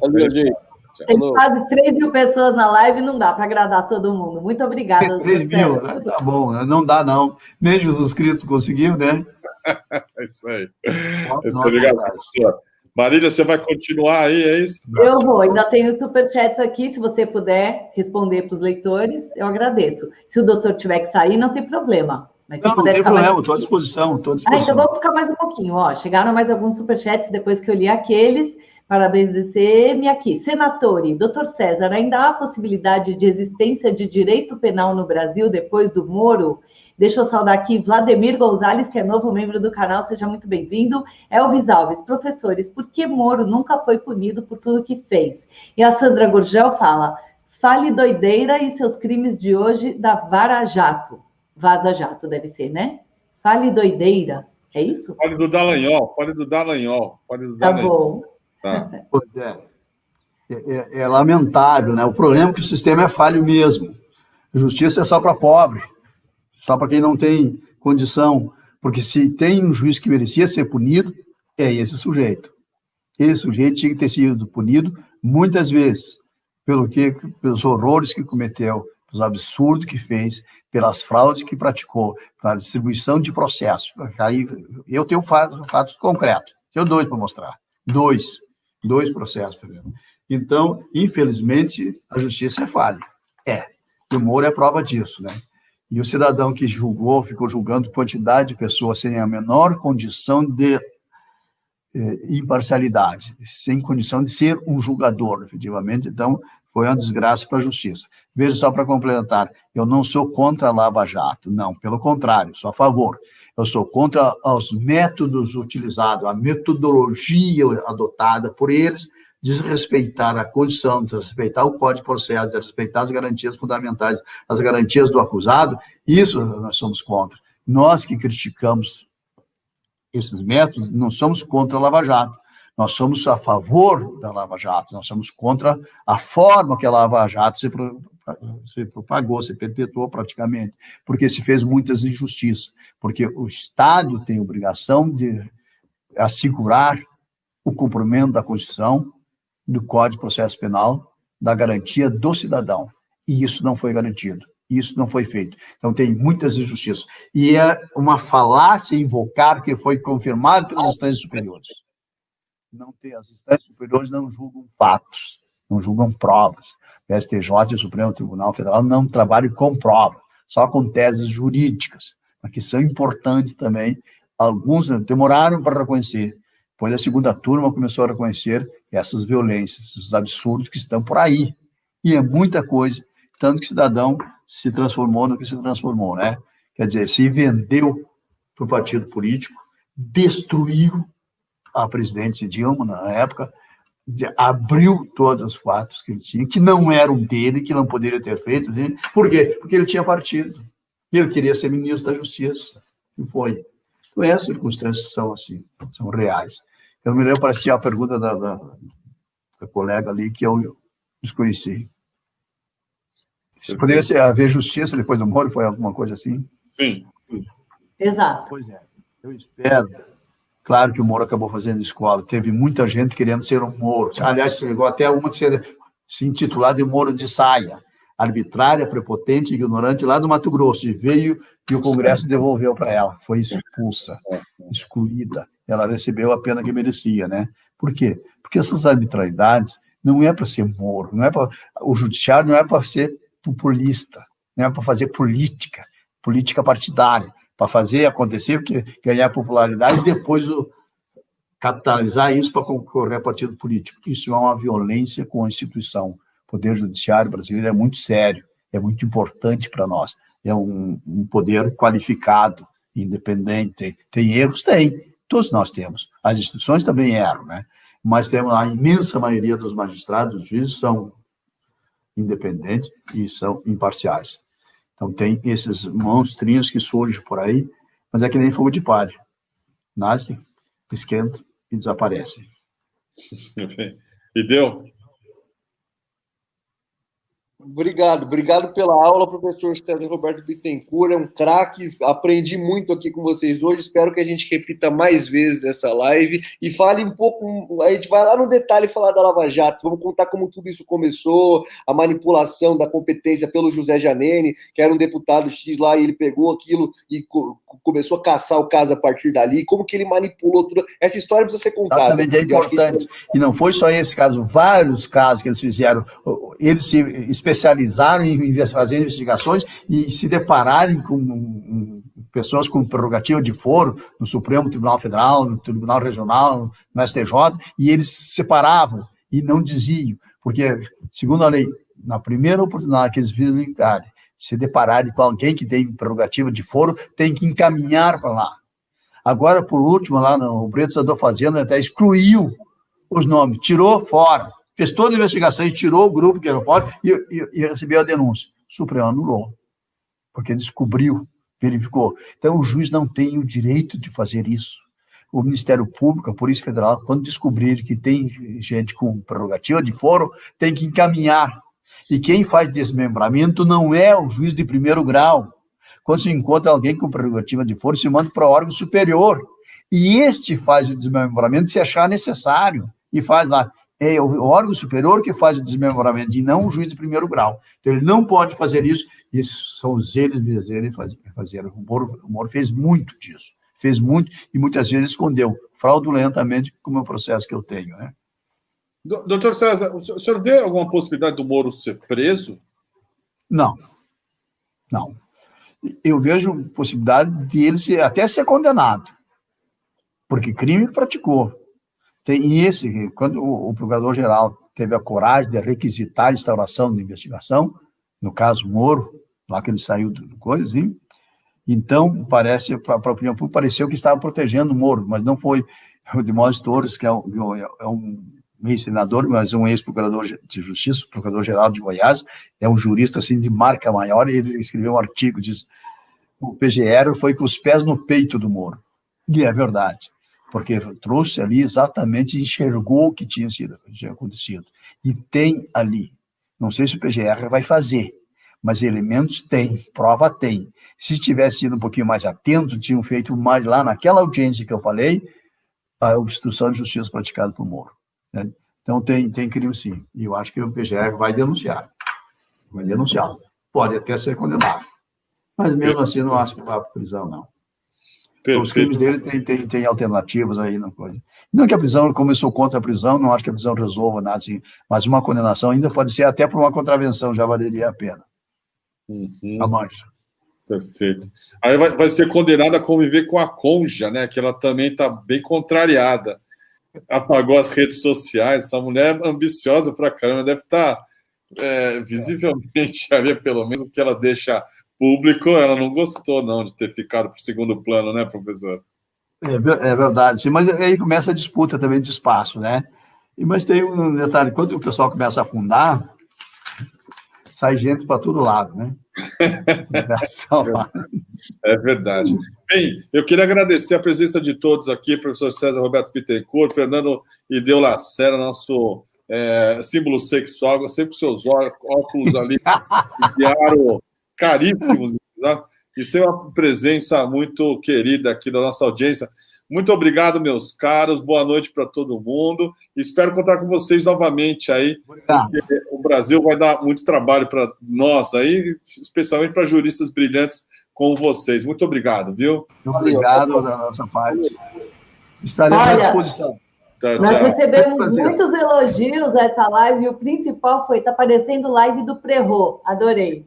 Valeu, gente. Tem quase 3.000 pessoas na live, não dá para agradar todo mundo. Muito obrigada. 3.000, tá bom, não dá não. Nem Jesus Cristo conseguiu, né? É isso aí. Obrigado, professor. Marília, você vai continuar aí, é isso? Eu vou, ainda tenho superchats aqui, se você puder responder para os leitores, eu agradeço. Se o doutor tiver que sair, não tem problema. Mas se não puder tem problema, estou à disposição, então vamos ficar mais um pouquinho, ó. Chegaram mais alguns superchats depois que eu li aqueles. Parabéns, DCM. Aqui, Senatore, doutor César, ainda há possibilidade de existência de direito penal no Brasil depois do Moro? Deixa eu saudar aqui Vladimir Gonzalez, que é novo membro do canal, seja muito bem-vindo. Elvis Alves, professores, por que Moro nunca foi punido por tudo que fez? E a Sandra Gurgel fala, fale doideira e seus crimes de hoje da Vara Jato. Vaza Jato, deve ser, né? Fale doideira, é isso? Fale do Dallagnol. Tá bom. Tá. Pois é lamentável, né? O problema é que o sistema é falho mesmo. A justiça é só para pobre, só para quem não tem condição. Porque se tem um juiz que merecia ser punido, é esse sujeito. Esse sujeito tinha que ter sido punido muitas vezes pelos horrores que cometeu, pelos absurdos que fez, pelas fraudes que praticou, pela distribuição de processos. Aí, eu tenho fatos concretos. Tenho 2 para mostrar. 2 processos. Então, infelizmente, a justiça é falha. E o Moro é prova disso, né? E o cidadão que julgou, ficou julgando quantidade de pessoas sem a menor condição de imparcialidade, sem condição de ser um julgador, efetivamente. Então, foi uma desgraça para a justiça. Veja só para complementar, eu não sou contra a Lava Jato, não, pelo contrário, sou a favor. Eu sou contra os métodos utilizados, a metodologia adotada por eles, desrespeitar a Constituição, desrespeitar o Código de Processo, desrespeitar as garantias fundamentais, as garantias do acusado, isso nós somos contra. Nós que criticamos esses métodos, não somos contra a Lava Jato, nós somos a favor da Lava Jato, nós somos contra a forma que a Lava Jato se propagou, se perpetuou praticamente, porque se fez muitas injustiças, porque o Estado tem obrigação de assegurar o cumprimento da Constituição, do Código de Processo Penal, da garantia do cidadão, e isso não foi garantido, isso não foi feito. Então tem muitas injustiças, e é uma falácia invocar que foi confirmado pelas instâncias superiores. Não tem, as instâncias superiores não julgam fatos, não julgam provas. O STJ e o Supremo Tribunal Federal não trabalham com prova, só com teses jurídicas, mas que são importantes também. Alguns demoraram para reconhecer, depois a segunda turma começou a reconhecer essas violências, esses absurdos que estão por aí. E é muita coisa, tanto que o cidadão se transformou no que se transformou, né? Quer dizer, se vendeu para o partido político, destruiu a presidente Dilma, na época, abriu todos os fatos que ele tinha, que não eram dele, que não poderia ter feito. Por quê? Porque ele tinha partido. Ele queria ser ministro da Justiça. E foi. Então, essas circunstâncias são assim, são reais. Eu me lembro, parecia a pergunta da colega ali, que eu desconheci. Se poderia haver justiça depois do Moro, foi alguma coisa assim? Sim. Exato. Pois é. Eu espero. Claro que o Moro acabou fazendo escola. Teve muita gente querendo ser um Moro. Aliás, chegou até uma de se intitular de Moro de saia. Arbitrária, prepotente, ignorante, lá do Mato Grosso. E veio e o Congresso devolveu para ela. Foi expulsa, excluída. Ela recebeu a pena que merecia, né? Por quê? Porque essas arbitrariedades não é para ser Moro. O judiciário não é para ser populista. Não é para fazer política partidária. Para fazer acontecer, ganhar popularidade e depois capitalizar isso para concorrer a partido político. Isso é uma violência com a instituição. O Poder Judiciário brasileiro é muito sério, é muito importante para nós. É um poder qualificado, independente. Tem erros? Tem. Todos nós temos. As instituições também eram, né? Mas temos a imensa maioria dos magistrados, dos juízes, são independentes e são imparciais. Então, tem esses monstrinhos que surgem por aí, mas é que nem fogo de palha. Nascem, esquentam e desaparecem. E deu? Obrigado pela aula, professor César Roberto Bittencourt, é um craque, aprendi muito aqui com vocês hoje, espero que a gente repita mais vezes essa live e fale um pouco, a gente vai lá no detalhe falar da Lava Jato, vamos contar como tudo isso começou, a manipulação da competência pelo José Janene, que era um deputado X lá, e ele pegou aquilo e começou a caçar o caso a partir dali, como que ele manipulou tudo, essa história precisa ser contada. Exatamente, é importante, e não foi só esse caso, vários casos que eles fizeram, eles se especializaram em fazer investigações e se depararem com pessoas com prerrogativa de foro no Supremo Tribunal Federal, no Tribunal Regional, no STJ, e eles se separavam e não diziam, porque, segundo a lei, na primeira oportunidade que eles visitarem, se depararem com alguém que tem prerrogativa de foro, tem que encaminhar para lá. Agora, por último, lá no Bretas andou fazendo, até excluiu os nomes, tirou fora, fez toda a investigação e tirou o grupo que era fora e recebeu a denúncia. O Supremo anulou, porque descobriu, verificou. Então, o juiz não tem o direito de fazer isso. O Ministério Público, a Polícia Federal, quando descobrir que tem gente com prerrogativa de foro, tem que encaminhar. E quem faz desmembramento não é o juiz de primeiro grau. Quando se encontra alguém com prerrogativa de foro, se manda para o órgão superior. E este faz o desmembramento se achar necessário. E faz lá. É o órgão superior que faz o desmembramento e não o juiz de primeiro grau. Então, ele não pode fazer isso. E são os eles fazer. O Moro fez muito disso. Fez muito e muitas vezes escondeu fraudulentamente, como é o processo que eu tenho, né? Doutor César, o senhor vê alguma possibilidade do Moro ser preso? Não. Eu vejo possibilidade de ele até ser condenado, porque crime praticou. Quando o procurador-geral teve a coragem de requisitar a instauração da investigação, no caso Moro, lá que ele saiu do coisa, assim, então, para a opinião pública, pareceu que estava protegendo o Moro, mas não foi. O Demóstenes Torres, que é um ex-senador, mas um ex-procurador de justiça, procurador-geral de Goiás, é um jurista assim, de marca maior, e ele escreveu um artigo, diz o PGR foi com os pés no peito do Moro. E é verdade, porque trouxe ali exatamente, enxergou o que tinha acontecido. E tem ali, não sei se o PGR vai fazer, mas elementos tem, prova tem. Se tivesse sido um pouquinho mais atento, tinham feito mais lá naquela audiência que eu falei, a obstrução de justiça praticada por Moro. Né? Então, tem crime sim. E eu acho que o PGR vai denunciar. Vai denunciar. Pode até ser condenado. Mas mesmo assim, não acho que vai para a prisão, não. Perfeito. Os crimes dele tem alternativas aí. Não que a prisão, como eu sou contra a prisão, não acho que a prisão resolva nada assim. Mas uma condenação ainda pode ser até por uma contravenção, já valeria a pena. A mancha. Perfeito. Aí vai ser condenada a conviver com a Conja, né? Que ela também está bem contrariada. Apagou as redes sociais. Essa mulher ambiciosa pra caramba, deve estar visivelmente ali, pelo menos o que ela deixa público, ela não gostou, não, de ter ficado para o segundo plano, né, professor? É verdade, sim, mas aí começa a disputa também de espaço, né? Mas tem um detalhe, quando o pessoal começa a afundar, sai gente para todo lado, né? É verdade. Bem, eu queria agradecer a presença de todos aqui, professor César Roberto Bittencourt, Fernando Ideu Lacerda, nosso símbolo sexual, sempre com seus óculos ali, enviaram caríssimos, né? E ser uma presença muito querida aqui da nossa audiência. Muito obrigado, meus caros, boa noite para todo mundo. Espero contar com vocês novamente aí, porque o Brasil vai dar muito trabalho para nós aí, especialmente para juristas brilhantes como vocês. Muito obrigado, viu? Obrigado da nossa parte. Estaremos à disposição. Nós recebemos muitos elogios a essa live e o principal foi, está parecendo live do Prerro. Adorei.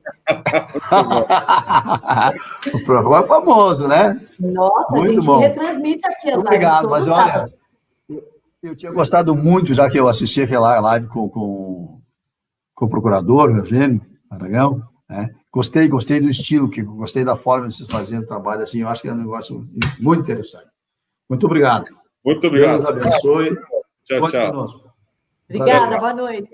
O Prerro é famoso, né? Nossa, muito a gente bom. Retransmite aqui as lives. Obrigado, mas olha, eu tinha gostado muito, já que eu assisti aquela live com o procurador, Eugênio Aragão, né? Gostei do estilo, gostei da forma de vocês fazerem o trabalho assim, eu acho que é um negócio muito interessante. Muito obrigado. Muito obrigado. Deus abençoe. Tchau, tchau. Obrigada, boa noite.